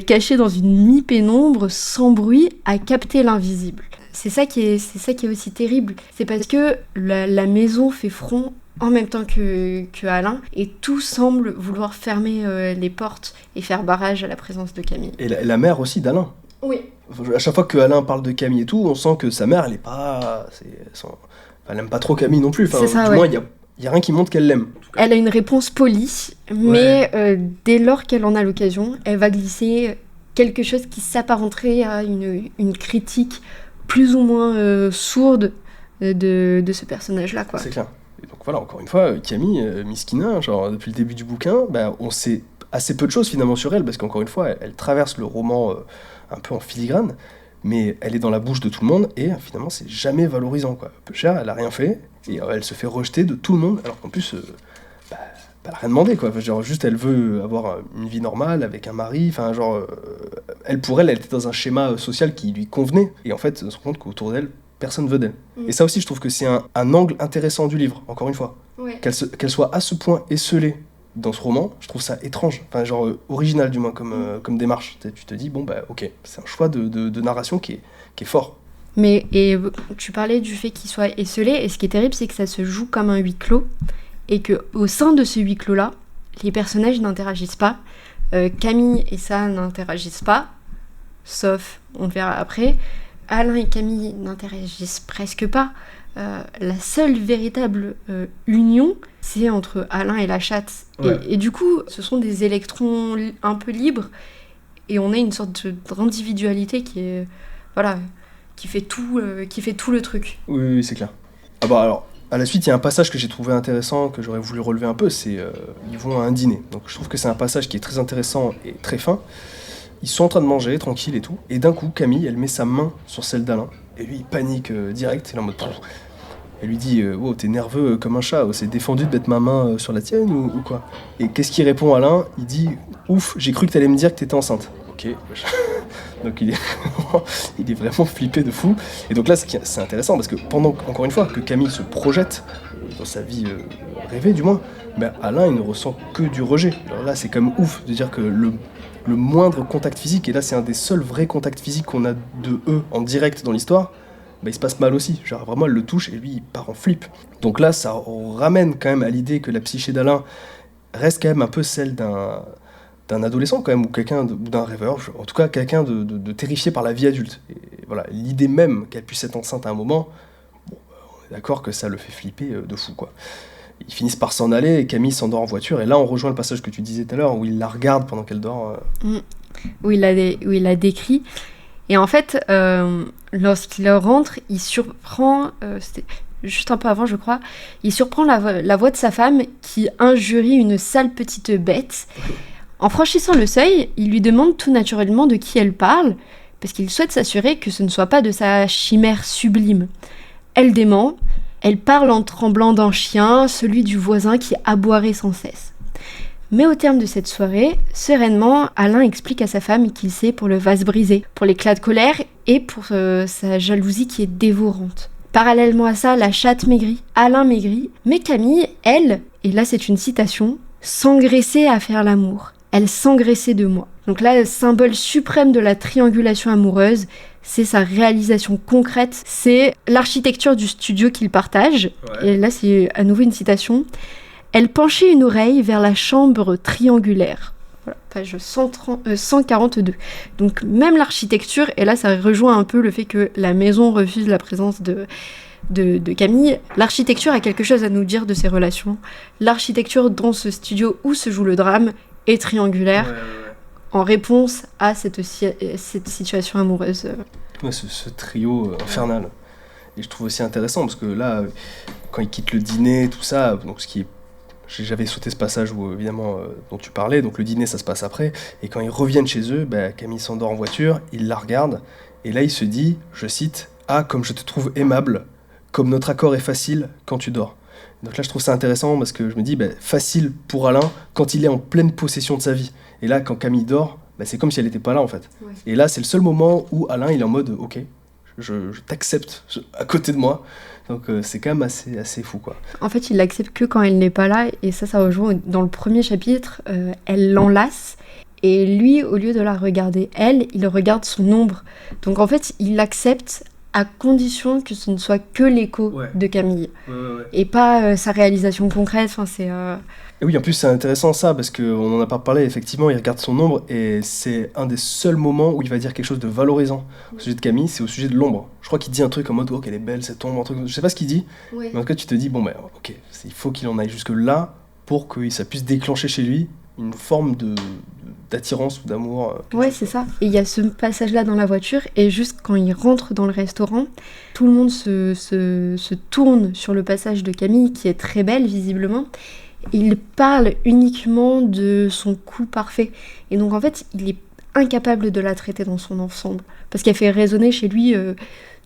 caché dans une mi-pénombre, sans bruit, à capter l'invisible. C'est ça qui est aussi terrible. C'est parce que la maison fait front en même temps que Alain, et tout semble vouloir fermer les portes et faire barrage à la présence de Camille. Et la mère aussi d'Alain. Oui. À chaque fois que Alain parle de Camille et tout, on sent que sa mère, elle est pas... elle aime pas trop Camille non plus. Enfin, c'est ça, du moins, il y a rien qui montre qu'elle l'aime. Elle a une réponse polie, mais dès lors qu'elle en a l'occasion, elle va glisser quelque chose qui s'apparenterait à une critique plus ou moins sourde de ce personnage-là, quoi. C'est clair. Et donc voilà, encore une fois, Camille, Miskina, genre depuis le début du bouquin, on sait assez peu de choses finalement sur elle, parce qu'encore une fois, elle traverse le roman un peu en filigrane, mais elle est dans la bouche de tout le monde, et finalement, c'est jamais valorisant, quoi. Peu cher, elle a rien fait, et elle se fait rejeter de tout le monde, alors qu'en plus, elle a rien demandé, quoi. Genre, juste, elle veut avoir une vie normale, avec un mari, enfin, genre, pour elle était dans un schéma social qui lui convenait, et en fait, on se rend compte qu'autour d'elle, personne veut d'elle. Et ça aussi, je trouve que c'est un angle intéressant du livre, encore une fois. Ouais. Qu'elle soit à ce point esseulée dans ce roman, je trouve ça étrange, enfin genre original du moins comme démarche. Tu te dis, ok, c'est un choix de narration qui est fort. Mais tu parlais du fait qu'il soit esselé, et ce qui est terrible, c'est que ça se joue comme un huis clos, et qu'au sein de ce huis clos-là, les personnages n'interagissent pas. Camille et ça n'interagissent pas, sauf, on le verra après. Alain et Camille n'interagissent presque pas. La seule véritable union, c'est entre Alain et la chatte. Ouais. Et du coup, ce sont des électrons un peu libres, et on a une sorte d'individualité qui fait tout le truc. Oui, c'est clair. Alors, à la suite, il y a un passage que j'ai trouvé intéressant, que j'aurais voulu relever un peu, c'est ils vont à un dîner. Donc je trouve que c'est un passage qui est très intéressant et très fin. Ils sont en train de manger, tranquille et tout, et d'un coup, Camille, elle met sa main sur celle d'Alain, et lui, il panique direct, il est en mode... Elle lui dit « Oh, t'es nerveux comme un chat, c'est défendu de mettre ma main sur la tienne ou quoi ?» Et qu'est-ce qu'il répond Alain ? Il dit « Ouf, j'ai cru que t'allais me dire que t'étais enceinte. » Ok. Donc il est vraiment flippé de fou. Et donc là, c'est intéressant, parce que pendant, encore une fois, que Camille se projette dans sa vie rêvée, du moins, Alain, il ne ressent que du rejet. Alors là, c'est quand même ouf de dire que le moindre contact physique, et là, c'est un des seuls vrais contacts physiques qu'on a de eux en direct dans l'histoire, il se passe mal aussi. Genre vraiment, elle le touche et lui, il part en flip. Donc là, ça ramène quand même à l'idée que la psyché d'Alain reste quand même un peu celle d'un adolescent quand même, ou d'un rêveur, en tout cas quelqu'un de terrifié par la vie adulte. Et voilà, l'idée même qu'elle puisse être enceinte à un moment, on est d'accord que ça le fait flipper de fou, quoi. Ils finissent par s'en aller, et Camille s'endort en voiture, et là on rejoint le passage que tu disais tout à l'heure, où il la regarde pendant qu'elle dort. Où il la décrit. Et en fait, lorsqu'il rentre, il surprend, c'était juste un peu avant je crois, il surprend la voix de sa femme qui injurie une sale petite bête. En franchissant le seuil, il lui demande tout naturellement de qui elle parle, parce qu'il souhaite s'assurer que ce ne soit pas de sa chimère sublime. Elle dément, elle parle en tremblant d'un chien, celui du voisin qui aboierait sans cesse. Mais au terme de cette soirée, sereinement, Alain explique à sa femme qu'il sait pour le vase brisé, pour l'éclat de colère et pour sa jalousie qui est dévorante. Parallèlement à ça, la chatte maigrit, Alain maigrit, mais Camille, elle, et là c'est une citation, s'engraissait à faire l'amour. Elle s'engraissait de moi. Donc là, le symbole suprême de la triangulation amoureuse, c'est sa réalisation concrète, c'est l'architecture du studio qu'il partage. Ouais. Et là, c'est à nouveau une citation. Elle penchait une oreille vers la chambre triangulaire. Voilà, page 142. Donc même l'architecture, et là ça rejoint un peu le fait que la maison refuse la présence de Camille. L'architecture a quelque chose à nous dire de ces relations. L'architecture dans ce studio où se joue le drame est triangulaire en réponse à cette situation amoureuse. Ouais, ce trio infernal. Et je trouve aussi intéressant parce que là, quand il quitte le dîner, tout ça, donc ce qui est j'avais sauté ce passage où, évidemment, dont tu parlais, donc le dîner ça se passe après, et quand ils reviennent chez eux, Camille s'endort en voiture, il la regarde, et là il se dit, je cite, « Ah, comme je te trouve aimable, comme notre accord est facile quand tu dors ». Donc là je trouve ça intéressant parce que je me dis, facile pour Alain quand il est en pleine possession de sa vie. Et là quand Camille dort, c'est comme si elle n'était pas là en fait. Ouais. Et là c'est le seul moment où Alain il est en mode, ok, je t'accepte à côté de moi. Donc c'est quand même assez fou quoi. En fait il l'accepte que quand elle n'est pas là, et ça rejoint dans le premier chapitre, elle l'enlace, et lui au lieu de la regarder elle, il regarde son ombre. Donc en fait il l'accepte à condition que ce ne soit que l'écho de Camille, et pas sa réalisation concrète. Enfin, c'est... Et oui, en plus c'est intéressant ça, parce qu'on n'en a pas parlé, effectivement, il regarde son ombre, et c'est un des seuls moments où il va dire quelque chose de valorisant au sujet de Camille, c'est au sujet de l'ombre. Je crois qu'il dit un truc en mode « Oh, qu'elle est belle cette ombre », un truc, je sais pas ce qu'il dit, mais en tout cas tu te dis « Bon, ok, il faut qu'il en aille jusque là pour que ça puisse déclencher chez lui une forme d'attirance ou d'amour. » Ouais, c'est ça. Et il y a ce passage-là dans la voiture, et juste quand il rentre dans le restaurant, tout le monde se tourne sur le passage de Camille, qui est très belle, visiblement. Il parle uniquement de son coup parfait. Et donc, en fait, il est incapable de la traiter dans son ensemble. Parce qu'elle fait résonner chez lui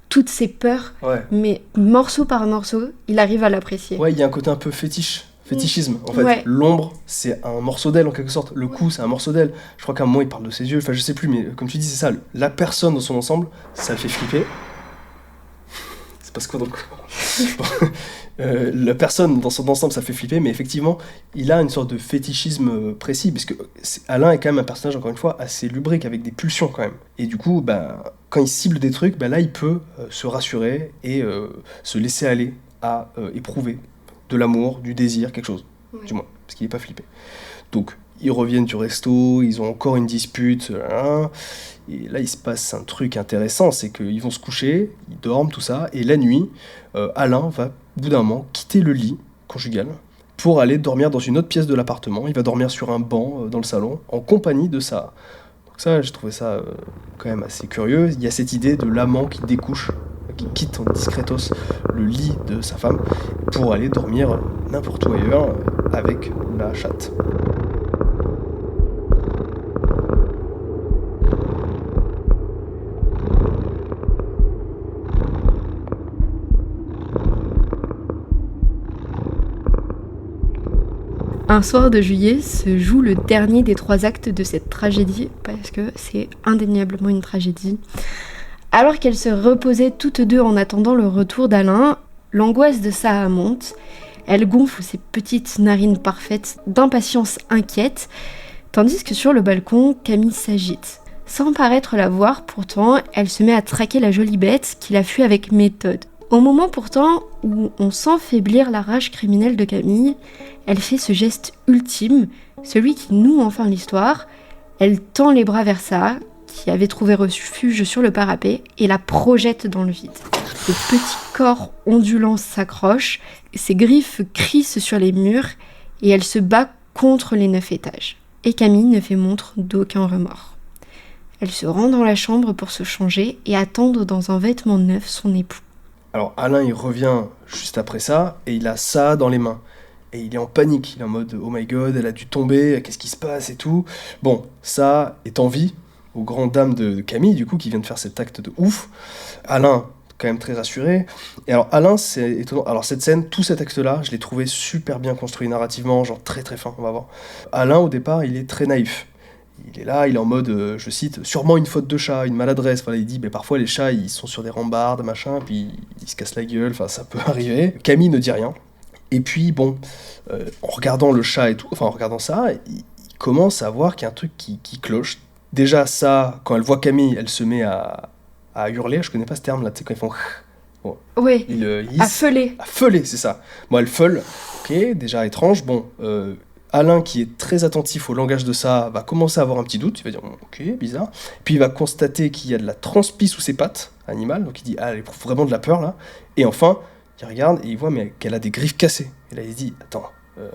toutes ses peurs. Ouais. Mais morceau par morceau, il arrive à l'apprécier. Ouais, il y a un côté un peu fétichisme. En fait, l'ombre, c'est un morceau d'elle en quelque sorte. Le coup, c'est un morceau d'elle. Je crois qu'à un moment, il parle de ses yeux. Enfin, je sais plus, mais comme tu dis, c'est ça. La personne dans son ensemble, ça le fait flipper. C'est parce que donc. La personne dans son ensemble, ça le fait flipper, mais effectivement, il a une sorte de fétichisme précis, parce que Alain est quand même un personnage, encore une fois, assez lubrique, avec des pulsions quand même. Et du coup, quand il cible des trucs, là, il peut se rassurer et se laisser aller à éprouver de l'amour, du désir, quelque chose, du moins, parce qu'il n'est pas flippé. Donc, ils reviennent du resto, ils ont encore une dispute, et là il se passe un truc intéressant, c'est qu'ils vont se coucher, ils dorment, tout ça, et la nuit, Alain va, au bout d'un moment, quitter le lit conjugal pour aller dormir dans une autre pièce de l'appartement. Il va dormir sur un banc dans le salon, en compagnie de Sarah. Donc ça, j'ai trouvé ça quand même assez curieux. Il y a cette idée de l'amant qui découche, qui quitte en discretos le lit de sa femme pour aller dormir n'importe où ailleurs avec la chatte. Un soir de juillet se joue le dernier des 3 actes de cette tragédie, parce que c'est indéniablement une tragédie. Alors qu'elles se reposaient toutes deux en attendant le retour d'Alain, l'angoisse de Sarah monte. Elle gonfle ses petites narines parfaites d'impatience inquiète, tandis que sur le balcon, Camille s'agite. Sans paraître la voir, pourtant, elle se met à traquer la jolie bête qui la fuit avec méthode. Au moment pourtant où on sent faiblir la rage criminelle de Camille, elle fait ce geste ultime, celui qui noue enfin l'histoire. Elle tend les bras vers Sarah, qui avait trouvé refuge sur le parapet, et la projette dans le vide. Le petit corps ondulant s'accroche, ses griffes crissent sur les murs, et elle se bat contre les 9 étages. Et Camille ne fait montre d'aucun remords. Elle se rend dans la chambre pour se changer et attendre dans un vêtement neuf son époux. Alors Alain, il revient juste après ça, et il a ça dans les mains. Et il est en panique, il est en mode « Oh my god, elle a dû tomber, qu'est-ce qui se passe et tout ?» Bon, ça est en vie, aux grandes dames de Camille, du coup, qui vient de faire cet acte de ouf. Alain, quand même très rassuré. Et alors Alain, c'est étonnant. Alors cette scène, tout cet acte-là, je l'ai trouvé super bien construit narrativement, genre très très fin, on va voir. Alain, au départ, il est très naïf. Il est là, il est en mode, je cite, sûrement une faute de chat, une maladresse. Voilà, il dit, parfois les chats, ils sont sur des rambardes, machin, puis ils se cassent la gueule, enfin ça peut arriver. Camille ne dit rien. Et puis bon, en regardant le chat et tout, enfin en regardant ça, il commence à voir qu'il y a un truc qui cloche. Déjà ça, quand elle voit Camille, elle se met à hurler, je connais pas ce terme là, tu sais quand ils font... Bon, Oui, à feuler. À feuler, c'est ça. Bon, elle feule, ok, déjà étrange, bon... Alain, qui est très attentif au langage de ça, va commencer à avoir un petit doute. Il va dire ok, bizarre. Puis il va constater qu'il y a de la transpi sous ses pattes animales. Donc il dit elle éprouve vraiment de la peur là. Et enfin, il regarde et il voit qu'elle a des griffes cassées. Et là il se dit attends,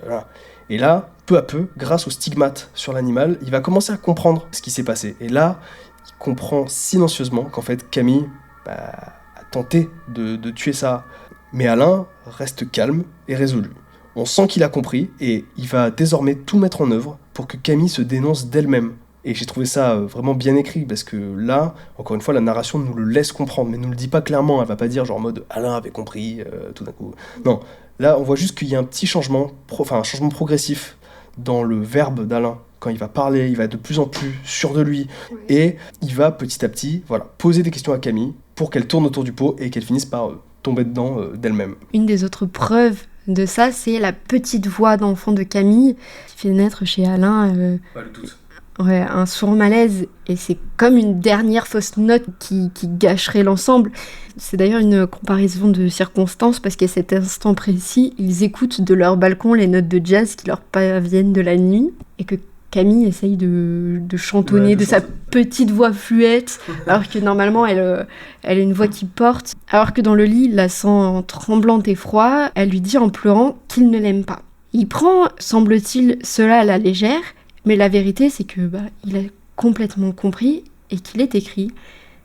là. Et là, peu à peu, grâce aux stigmates sur l'animal, il va commencer à comprendre ce qui s'est passé. Et là, il comprend silencieusement qu'en fait Camille a tenté de tuer ça. Mais Alain reste calme et résolu. On sent qu'il a compris et il va désormais tout mettre en œuvre pour que Camille se dénonce d'elle-même. Et j'ai trouvé ça vraiment bien écrit parce que là, encore une fois, la narration nous le laisse comprendre, mais nous le dit pas clairement. Elle va pas dire genre en mode Alain avait compris tout d'un coup. Non, là on voit juste qu'il y a un petit changement, un changement progressif dans le verbe d'Alain. Quand il va parler, il va être de plus en plus sûr de lui et il va petit à petit, poser des questions à Camille pour qu'elle tourne autour du pot et qu'elle finisse par tomber dedans d'elle-même. Une des autres preuves de ça, c'est la petite voix d'enfant de Camille qui fait naître chez Alain le doute. Un sourd malaise, et c'est comme une dernière fausse note qui gâcherait l'ensemble. C'est d'ailleurs une comparaison de circonstances parce qu'à cet instant précis, ils écoutent de leur balcon les notes de jazz qui leur parviennent de la nuit et que Camille essaye de chantonner de sa petite voix fluette, alors que normalement elle a une voix qui porte. Alors que dans le lit, il la sent tremblante et froide, elle lui dit en pleurant qu'il ne l'aime pas. Il prend, semble-t-il, cela à la légère, mais la vérité c'est que il a complètement compris et qu'il est écrit.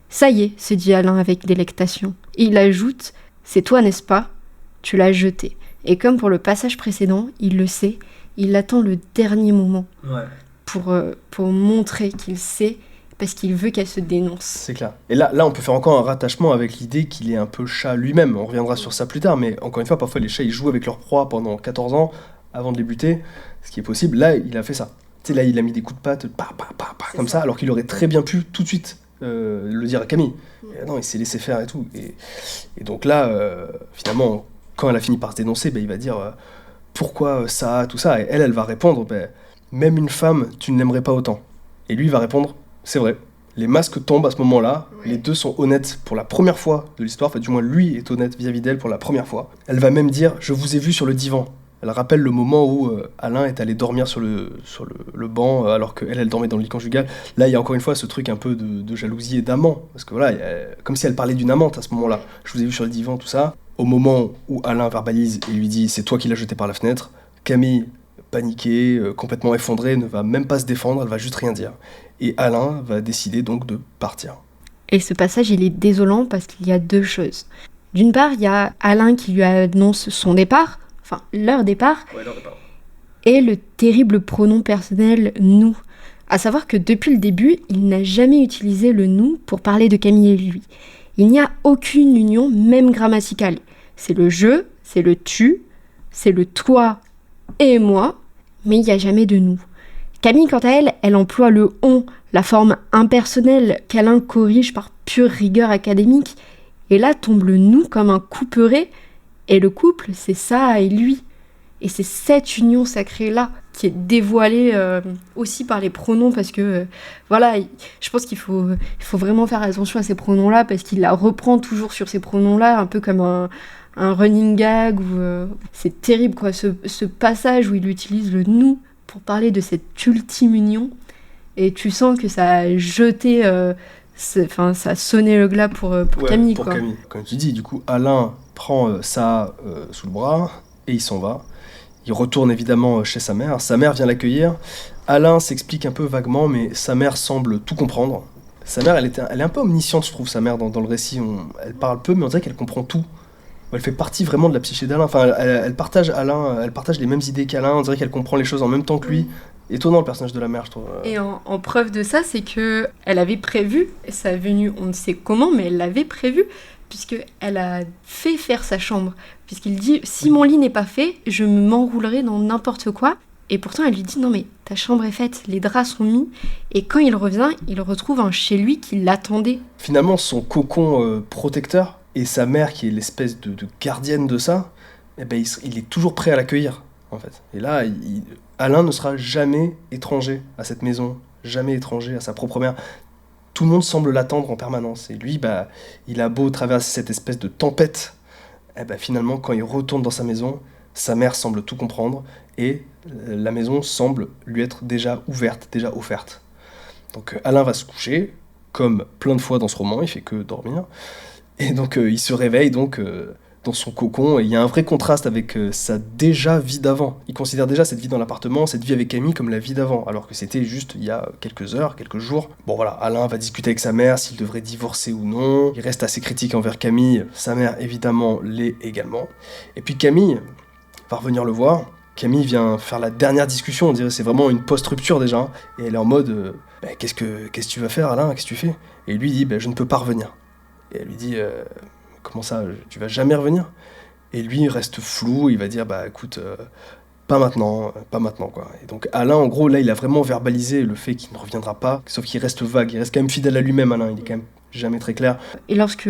Ça y est, se dit Alain avec délectation. Et il ajoute, c'est toi, n'est-ce pas ? Tu l'as jeté. Et comme pour le passage précédent, il le sait. Il attend le dernier moment pour montrer qu'il sait, parce qu'il veut qu'elle se dénonce. C'est clair. Et là, on peut faire encore un rattachement avec l'idée qu'il est un peu chat lui-même. On reviendra sur ça plus tard, mais encore une fois, parfois les chats, ils jouent avec leur proie pendant 14 ans avant de les buter, ce qui est possible. Là, il a fait ça. Tu sais, là, il a mis des coups de patte, comme ça, alors qu'il aurait très bien pu tout de suite le dire à Camille. Et non, il s'est laissé faire et tout. Et donc là, finalement, quand elle a fini par se dénoncer, il va dire... pourquoi ça, tout ça, et elle va répondre, même une femme, tu ne l'aimerais pas autant. Et lui, il va répondre, c'est vrai, les masques tombent à ce moment-là, les deux sont honnêtes pour la première fois de l'histoire, enfin du moins lui est honnête vis-à-vis d'elle pour la première fois. Elle va même dire, je vous ai vu sur le divan. Elle rappelle le moment où Alain est allé dormir sur le banc, alors qu'elle dormait dans le lit conjugal. Là, il y a encore une fois ce truc un peu de jalousie et d'amant, parce que voilà, comme si elle parlait d'une amante à ce moment-là. Je vous ai vu sur le divan, tout ça. Au moment où Alain verbalise et lui dit « c'est toi qui l'as jeté par la fenêtre », Camille, paniquée, complètement effondrée, ne va même pas se défendre, elle va juste rien dire. Et Alain va décider donc de partir. Et ce passage, il est désolant parce qu'il y a deux choses. D'une part, il y a Alain qui lui annonce son départ, enfin leur départ, et le terrible pronom personnel « nous ». À savoir que depuis le début, il n'a jamais utilisé le « nous » pour parler de Camille et lui. Il n'y a aucune union, même grammaticale. C'est le « je », c'est le « tu », c'est le « toi » et « moi », mais il n'y a jamais de « nous ». Camille, quant à elle, elle emploie le « on », la forme impersonnelle qu'Alain corrige par pure rigueur académique. Et là tombe le « nous » comme un couperet, et le couple, c'est ça et lui. Et c'est cette union sacrée-là qui est dévoilée aussi par les pronoms, parce que, je pense qu'il faut vraiment faire attention à ces pronoms-là, parce qu'il la reprend toujours sur ces pronoms-là, un peu comme un running gag, c'est terrible, quoi, ce passage où il utilise le « nous » pour parler de cette ultime union, et tu sens que ça a jeté... ça a sonné le glas pour Camille. Pour quoi. Camille. Comme tu dis, du coup, Alain prend ça sous le bras et il s'en va. Il retourne évidemment chez sa mère. Sa mère vient l'accueillir. Alain s'explique un peu vaguement, mais sa mère semble tout comprendre. Sa mère, elle est un peu omnisciente, je trouve, sa mère, dans le récit. Elle parle peu, mais on dirait qu'elle comprend tout. Elle fait partie vraiment de la psyché d'Alain. Enfin, elle partage Alain, elle partage les mêmes idées qu'Alain. On dirait qu'elle comprend les choses en même temps que lui. Étonnant le personnage de la mère, je trouve. Et en preuve de ça, c'est que elle avait prévu sa venue, on ne sait comment, mais elle l'avait prévu, puisqu'elle a fait faire sa chambre. Puisqu'il dit, si mon lit n'est pas fait, je m'enroulerai dans n'importe quoi. Et pourtant, elle lui dit, non mais ta chambre est faite, les draps sont mis. Et quand il revient, il retrouve un chez lui qui l'attendait. Finalement, son cocon protecteur et sa mère, qui est l'espèce de gardienne de ça, eh ben, il est toujours prêt à l'accueillir, en fait. Et là, Alain ne sera jamais étranger à cette maison, jamais étranger à sa propre mère. Tout le monde semble l'attendre en permanence. Et lui, bah, il a beau traverser cette espèce de tempête, eh ben, finalement, quand il retourne dans sa maison, sa mère semble tout comprendre et la maison semble lui être déjà ouverte, déjà offerte. Donc Alain va se coucher, comme plein de fois dans ce roman, il fait que dormir. Et donc il se réveille donc dans son cocon, et il y a un vrai contraste avec sa déjà vie d'avant. Il considère déjà cette vie dans l'appartement, cette vie avec Camille comme la vie d'avant, alors que c'était juste il y a quelques heures, quelques jours. Bon voilà, Alain va discuter avec sa mère s'il devrait divorcer ou non. Il reste assez critique envers Camille, sa mère évidemment l'est également. Et puis Camille va revenir le voir. Camille vient faire la dernière discussion, on dirait c'est vraiment une post-rupture déjà, hein. Et elle est en mode qu'est-ce que tu vas faire Alain, qu'est-ce que tu fais? Et lui dit je ne peux pas revenir. Et elle lui dit comment ça, tu vas jamais revenir? Et lui il reste flou, il va dire écoute, pas maintenant quoi. Et donc Alain en gros là il a vraiment verbalisé le fait qu'il ne reviendra pas, sauf qu'il reste vague, il reste quand même fidèle à lui-même Alain, il est quand même jamais très clair. Et lorsque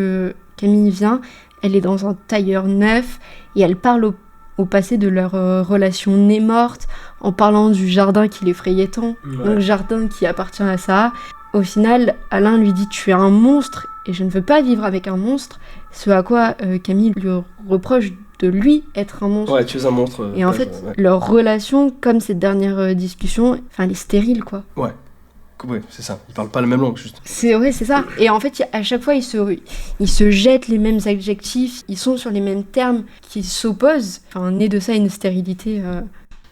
Camille vient, elle est dans un tailleur neuf et elle parle au passé de leur relation née morte, en parlant du jardin qui l'effrayait tant, donc jardin qui appartient à ça. Au final, Alain lui dit « tu es un monstre et je ne veux pas vivre avec un monstre », ce à quoi Camille lui reproche de lui être un monstre. Ouais, tu es un monstre. Et en fait, leur relation, comme cette dernière discussion, elle est stérile, quoi. Ouais, c'est ça. Ils parlent pas la même langue, juste. C'est ça. Et en fait, à chaque fois, ils se jettent les mêmes adjectifs, ils sont sur les mêmes termes qui s'opposent. Enfin, né de ça, une stérilité.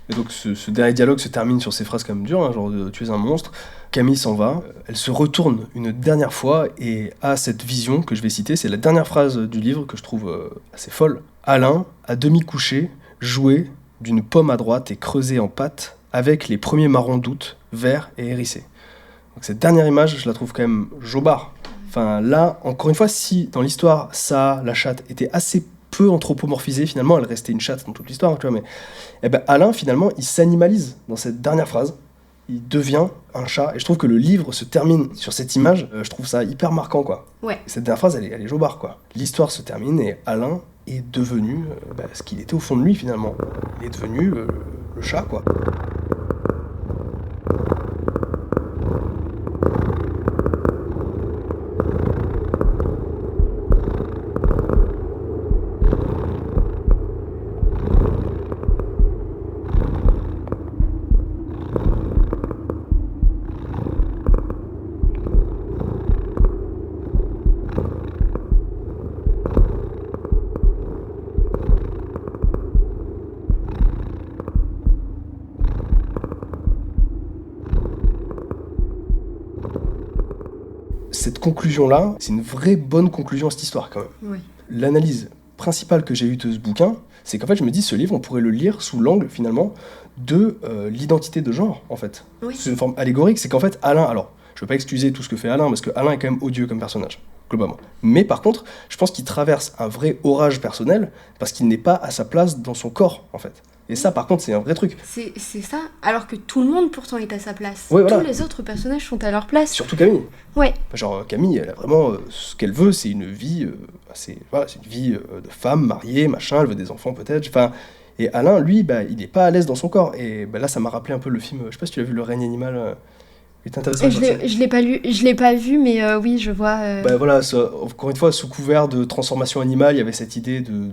Et donc, ce dernier dialogue se termine sur ces phrases quand même dures, hein, genre « tu es un monstre ». Camille s'en va, elle se retourne une dernière fois et a cette vision que je vais citer, c'est la dernière phrase du livre que je trouve assez folle. Alain, à demi couché, jouait d'une pomme à droite et creusée en pâte avec les premiers marrons d'août, verts et hérissés. Donc cette dernière image, je la trouve quand même jobard. Enfin là, encore une fois, si dans l'histoire, ça, la chatte, était assez peu anthropomorphisée, finalement, elle restait une chatte dans toute l'histoire, tu vois, mais Alain, finalement, il s'animalise dans cette dernière phrase. Il devient un chat, et je trouve que le livre se termine sur cette image, je trouve ça hyper marquant, quoi. Ouais. Cette dernière phrase, elle est jobard, quoi. L'histoire se termine, et Alain est devenu ce qu'il était au fond de lui, finalement. Il est devenu le chat, quoi. Cette conclusion-là, c'est une vraie bonne conclusion à cette histoire, quand même. Ouais. L'analyse principale que j'ai eue de ce bouquin, c'est qu'en fait, je me dis, ce livre, on pourrait le lire sous l'angle, finalement, de l'identité de genre, en fait. Oui. C'est une forme allégorique, c'est qu'en fait, Alain, alors, je veux pas excuser tout ce que fait Alain, parce que Alain est quand même odieux comme personnage, globalement. Mais par contre, je pense qu'il traverse un vrai orage personnel, parce qu'il n'est pas à sa place dans son corps, en fait. Et ça, par contre, c'est un vrai truc. C'est ça, alors que tout le monde pourtant est à sa place. Ouais, voilà. Tous les autres personnages sont à leur place. Surtout Camille. Ouais. Genre Camille, elle a vraiment ce qu'elle veut, c'est une vie, c'est une vie de femme mariée, machin, elle veut des enfants peut-être. Enfin, et Alain, lui, il est pas à l'aise dans son corps. Et là, ça m'a rappelé un peu le film. Je sais pas si tu l'as vu, Le règne animal. Il est intéressant. Je l'ai pas vu, mais oui, je vois. Voilà, encore une fois, sous couvert de transformation animale, il y avait cette idée de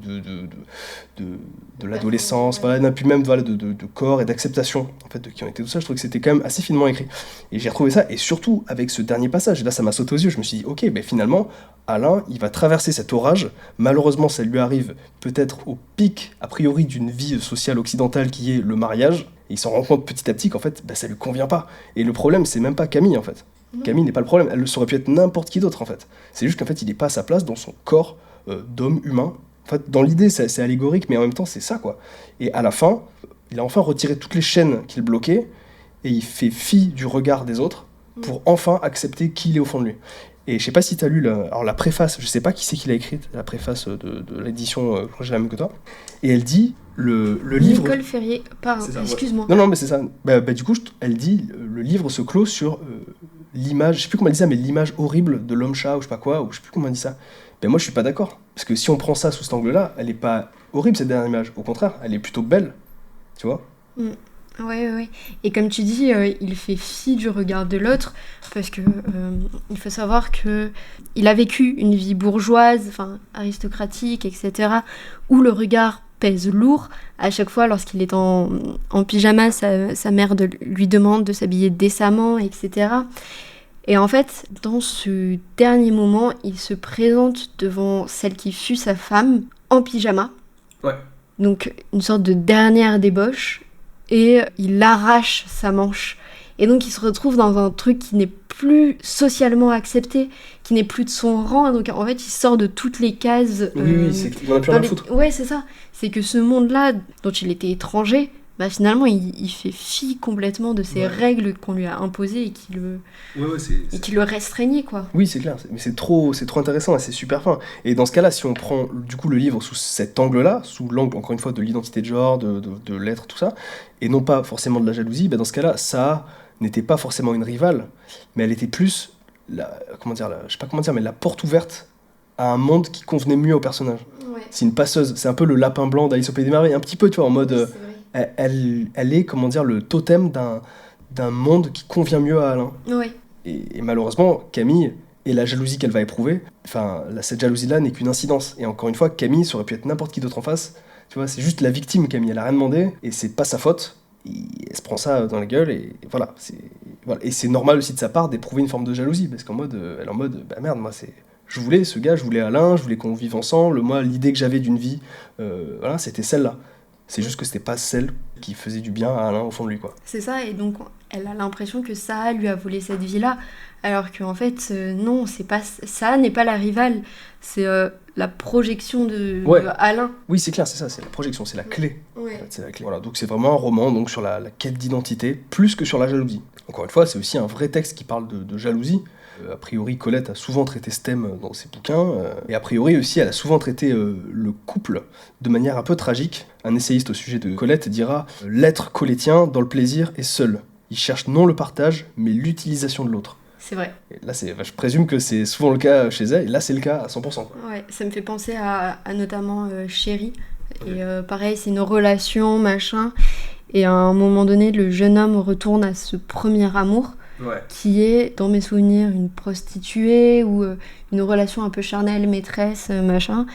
l'adolescence, voilà, puis même voilà, de corps et d'acceptation en fait, de qui on était, tout ça. Je trouve que c'était quand même assez finement écrit. Et j'ai retrouvé ça, et surtout avec ce dernier passage. Et là, ça m'a sauté aux yeux. Je me suis dit, ok, finalement, Alain, il va traverser cet orage. Malheureusement, ça lui arrive peut-être au pic, a priori, d'une vie sociale occidentale qui est le mariage. Et il s'en rend compte petit à petit qu'en fait, ça lui convient pas. Et le problème, c'est même pas Camille, en fait. Camille n'est pas le problème. Ça aurait pu être n'importe qui d'autre, en fait. C'est juste qu'en fait, il n'est pas à sa place dans son corps d'homme humain. En fait, dans l'idée, c'est allégorique, mais en même temps, c'est ça, quoi. Et à la fin, il a enfin retiré toutes les chaînes qu'il bloquait, et il fait fi du regard des autres pour enfin accepter qui il est au fond de lui. Et je sais pas si tu as lu la préface, je sais pas qui c'est qui l'a écrite, la préface de l'édition, je crois que j'ai la même que toi, et elle dit, le livre... Nicole Ferrier, pardon, excuse-moi. Non, mais c'est ça. Du coup, elle dit, le livre se clôt sur l'image, je sais plus comment elle dit ça, mais l'image horrible de l'homme-chat, ou je sais pas quoi, ou je sais plus comment elle dit ça. Moi, je suis pas d'accord. Parce que si on prend ça sous cet angle-là, elle est pas horrible, cette dernière image. Au contraire, elle est plutôt belle, tu vois. Ouais. Et comme tu dis, il fait fi du regard de l'autre, parce que il faut savoir que il a vécu une vie bourgeoise, enfin aristocratique, etc., où le regard pèse lourd. À chaque fois, lorsqu'il est en pyjama, sa mère lui demande de s'habiller décemment, etc. Et en fait, dans ce dernier moment, il se présente devant celle qui fut sa femme, en pyjama. Ouais. Donc, une sorte de dernière débauche. Et il arrache sa manche. Et donc, il se retrouve dans un truc qui n'est plus socialement accepté, qui n'est plus de son rang. Donc, en fait, il sort de toutes les cases. Oui, c'est qu'il en a plus rien à foutre. Ouais, c'est ça. C'est que ce monde-là, dont il était étranger, finalement, il fait fi complètement de ces règles qu'on lui a imposées et qui le restreignaient, quoi. Oui, c'est clair. Mais c'est trop intéressant et c'est super fin. Et dans ce cas-là, si on prend du coup le livre sous cet angle-là, sous l'angle, encore une fois, de l'identité de genre, de l'être, tout ça, et non pas forcément de la jalousie, dans ce cas-là, ça n'était pas forcément une rivale, mais elle était plus, je sais pas comment dire, mais la porte ouverte à un monde qui convenait mieux au personnage. Ouais. C'est une passeuse, c'est un peu le lapin blanc d'Alice au Pays des Merveilles, un petit peu, tu vois, en mode... Elle est, comment dire, le totem d'un monde qui convient mieux à Alain. Ouais. Et malheureusement, Camille, et la jalousie qu'elle va éprouver, cette jalousie-là n'est qu'une incidence. Et encore une fois, Camille, ça aurait pu être n'importe qui d'autre en face. Tu vois, c'est juste la victime, Camille. Elle a rien demandé, et c'est pas sa faute. Elle se prend ça dans la gueule, et voilà. Et c'est normal aussi de sa part d'éprouver une forme de jalousie, parce qu'en mode, elle est en mode, merde, moi, je voulais ce gars, je voulais Alain, je voulais qu'on vive ensemble. Moi, l'idée que j'avais d'une vie, c'était celle-là. C'est juste que c'était pas celle qui faisait du bien à Alain au fond de lui, quoi. C'est ça, et donc elle a l'impression que ça lui a volé cette vie-là, alors qu'en fait, non, c'est pas, ça n'est pas la rivale, c'est la projection de Alain. Oui, c'est clair, c'est ça, c'est la projection, c'est la clé. Ouais. En fait, c'est la clé. Voilà, donc c'est vraiment un roman donc, sur la quête d'identité, plus que sur la jalousie. Encore une fois, c'est aussi un vrai texte qui parle de jalousie. A priori, Colette a souvent traité ce thème dans ses bouquins, et a priori aussi, elle a souvent traité le couple de manière un peu tragique. Un essayiste au sujet de Colette dira « L'être collettien, dans le plaisir, est seul. Il cherche non le partage, mais l'utilisation de l'autre. » C'est vrai. Et là, je présume que c'est souvent le cas chez elle, et là, c'est le cas à 100%. Quoi. Ouais, ça me fait penser à notamment Chérie. Et pareil, c'est une relation, machin. Et à un moment donné, le jeune homme retourne à ce premier amour. Ouais. Qui est, dans mes souvenirs, une prostituée ou une relation un peu charnelle, maîtresse, machin.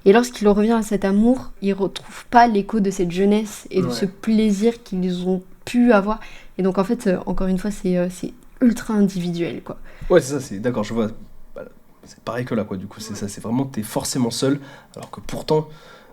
Et lorsqu'il revient à cet amour, il retrouve pas l'écho de cette jeunesse et de ce plaisir qu'ils ont pu avoir. Et donc, en fait, encore une fois, c'est ultra individuel, quoi. Ouais, c'est ça, d'accord, je vois. C'est pareil que là, quoi. Du coup, c'est ça, c'est vraiment, t'es forcément seul, alors que pourtant...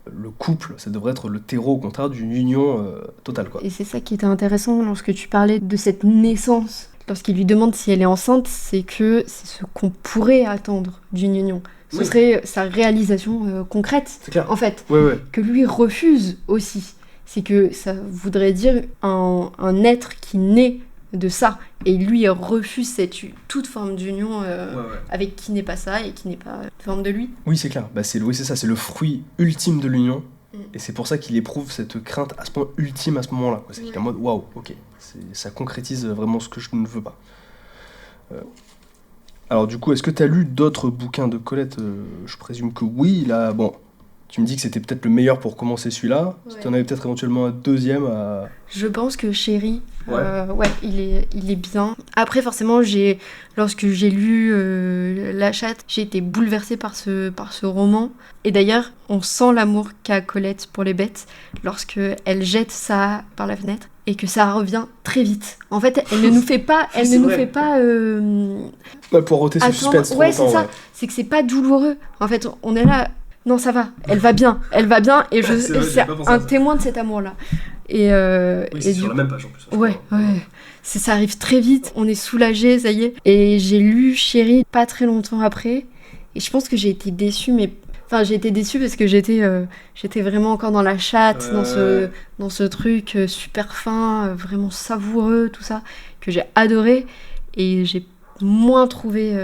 Le couple, ça devrait être le terreau, au contraire, d'une union totale, quoi. Et c'est ça qui était intéressant lorsque tu parlais de cette naissance. Lorsqu'il lui demande si elle est enceinte, c'est que c'est ce qu'on pourrait attendre d'une union. Ce serait sa réalisation concrète, en fait, que lui refuse aussi. C'est que ça voudrait dire un être qui naît de ça. Et lui refuse toute forme d'union avec qui n'est pas ça et qui n'est pas forme de lui. Oui, c'est clair. C'est ça, c'est le fruit ultime de l'union. Et c'est pour ça qu'il éprouve cette crainte à ce point ultime à ce moment-là. C'est qu'il est en mode, waouh, ok, ça concrétise vraiment ce que je ne veux pas. Alors du coup, est-ce que tu as lu d'autres bouquins de Colette ? Je présume que oui. Là, bon, tu me dis que c'était peut-être le meilleur pour commencer celui-là. Ouais. Tu en avais peut-être éventuellement un deuxième à... Je pense que Chérie, il est bien. Après, forcément, lorsque j'ai lu La Chatte, j'ai été bouleversée par ce roman. Et d'ailleurs, on sent l'amour qu'a Colette pour les bêtes lorsque elle jette ça par la fenêtre et que ça revient très vite. En fait, elle ne nous fait pas... pour ôter ce suspense trop longtemps. C'est ça. Ouais. C'est que c'est pas douloureux. En fait, on est là... Non, ça va, elle va bien, et c'est un témoin de cet amour-là. Et, Oui, et c'est du sur la même page en plus. Ouais, ouais. Ça arrive très vite, on est soulagé, ça y est. Et j'ai lu Chérie pas très longtemps après, et je pense que j'ai été déçue, mais... Enfin, j'ai été déçue parce que j'étais vraiment encore dans la chatte, dans ce truc super fin, vraiment savoureux, tout ça, que j'ai adoré. Et j'ai moins trouvé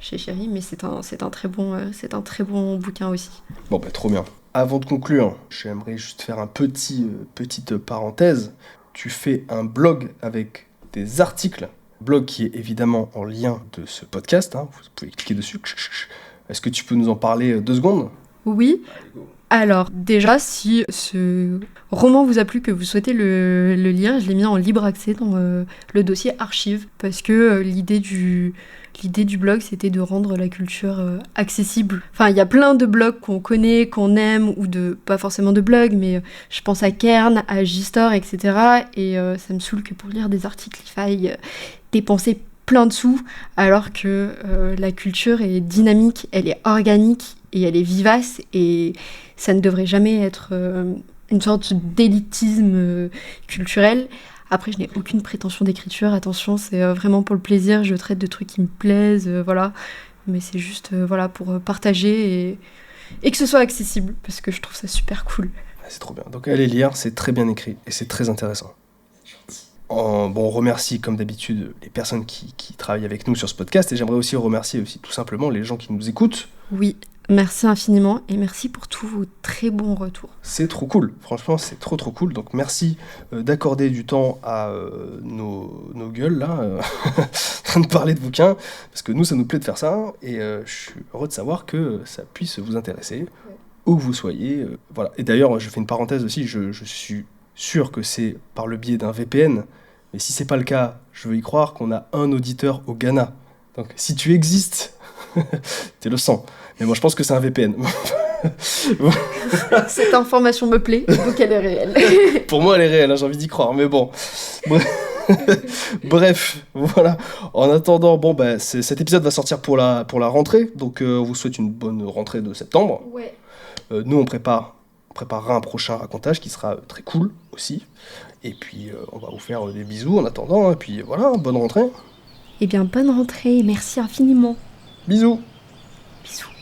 chez Chérie, mais c'est un très bon bouquin aussi. Bon, bah, trop bien. Avant de conclure, j'aimerais juste faire petite parenthèse. Tu fais un blog avec des articles, blog qui est évidemment en lien de ce podcast, hein. Vous pouvez cliquer dessus. Est-ce que tu peux nous en parler 2 secondes? Oui. Alors, déjà, si ce roman vous a plu, que vous souhaitez le lire, je l'ai mis en libre accès dans le dossier archives, parce que l'idée du blog, c'était de rendre la culture accessible. Enfin, il y a plein de blogs qu'on connaît, qu'on aime, ou pas forcément de blogs, mais je pense à Kern, à J-Store, etc. Et ça me saoule que pour lire des articles, il faille dépenser plein de sous, alors que la culture est dynamique, elle est organique, et elle est vivace, et ça ne devrait jamais être une sorte d'élitisme culturel. Après, je n'ai aucune prétention d'écriture, attention, c'est vraiment pour le plaisir, je traite de trucs qui me plaisent, voilà. Mais c'est juste voilà, pour partager et que ce soit accessible, parce que je trouve ça super cool. C'est trop bien. Donc allez lire, c'est très bien écrit et c'est très intéressant. Bon, on remercie comme d'habitude les personnes qui travaillent avec nous sur ce podcast, et j'aimerais aussi remercier aussi tout simplement les gens qui nous écoutent. Oui, merci infiniment, et merci pour tous vos très bons retours. C'est trop cool, franchement c'est trop cool, donc merci d'accorder du temps à nos gueules là, en train de parler de bouquins, parce que nous ça nous plaît de faire ça, et je suis heureux de savoir que ça puisse vous intéresser, où que vous soyez, voilà. Et d'ailleurs, je fais une parenthèse aussi, je suis sûr que c'est par le biais d'un VPN, mais si c'est pas le cas, je veux y croire qu'on a un auditeur au Ghana. Donc si tu existes, t'es le sang. Mais moi je pense que c'est un VPN. Cette information me plaît, donc elle est réelle. Pour moi elle est réelle, hein, j'ai envie d'y croire, mais bon. Bref, voilà. En attendant, bon, bah, cet épisode va sortir pour la rentrée, donc on vous souhaite une bonne rentrée de septembre. Ouais. Nous on préparera un prochain racontage qui sera très cool aussi. Et puis on va vous faire des bisous en attendant. Et puis voilà, bonne rentrée. Eh bien, bonne rentrée, merci infiniment. Bisous. Bisous.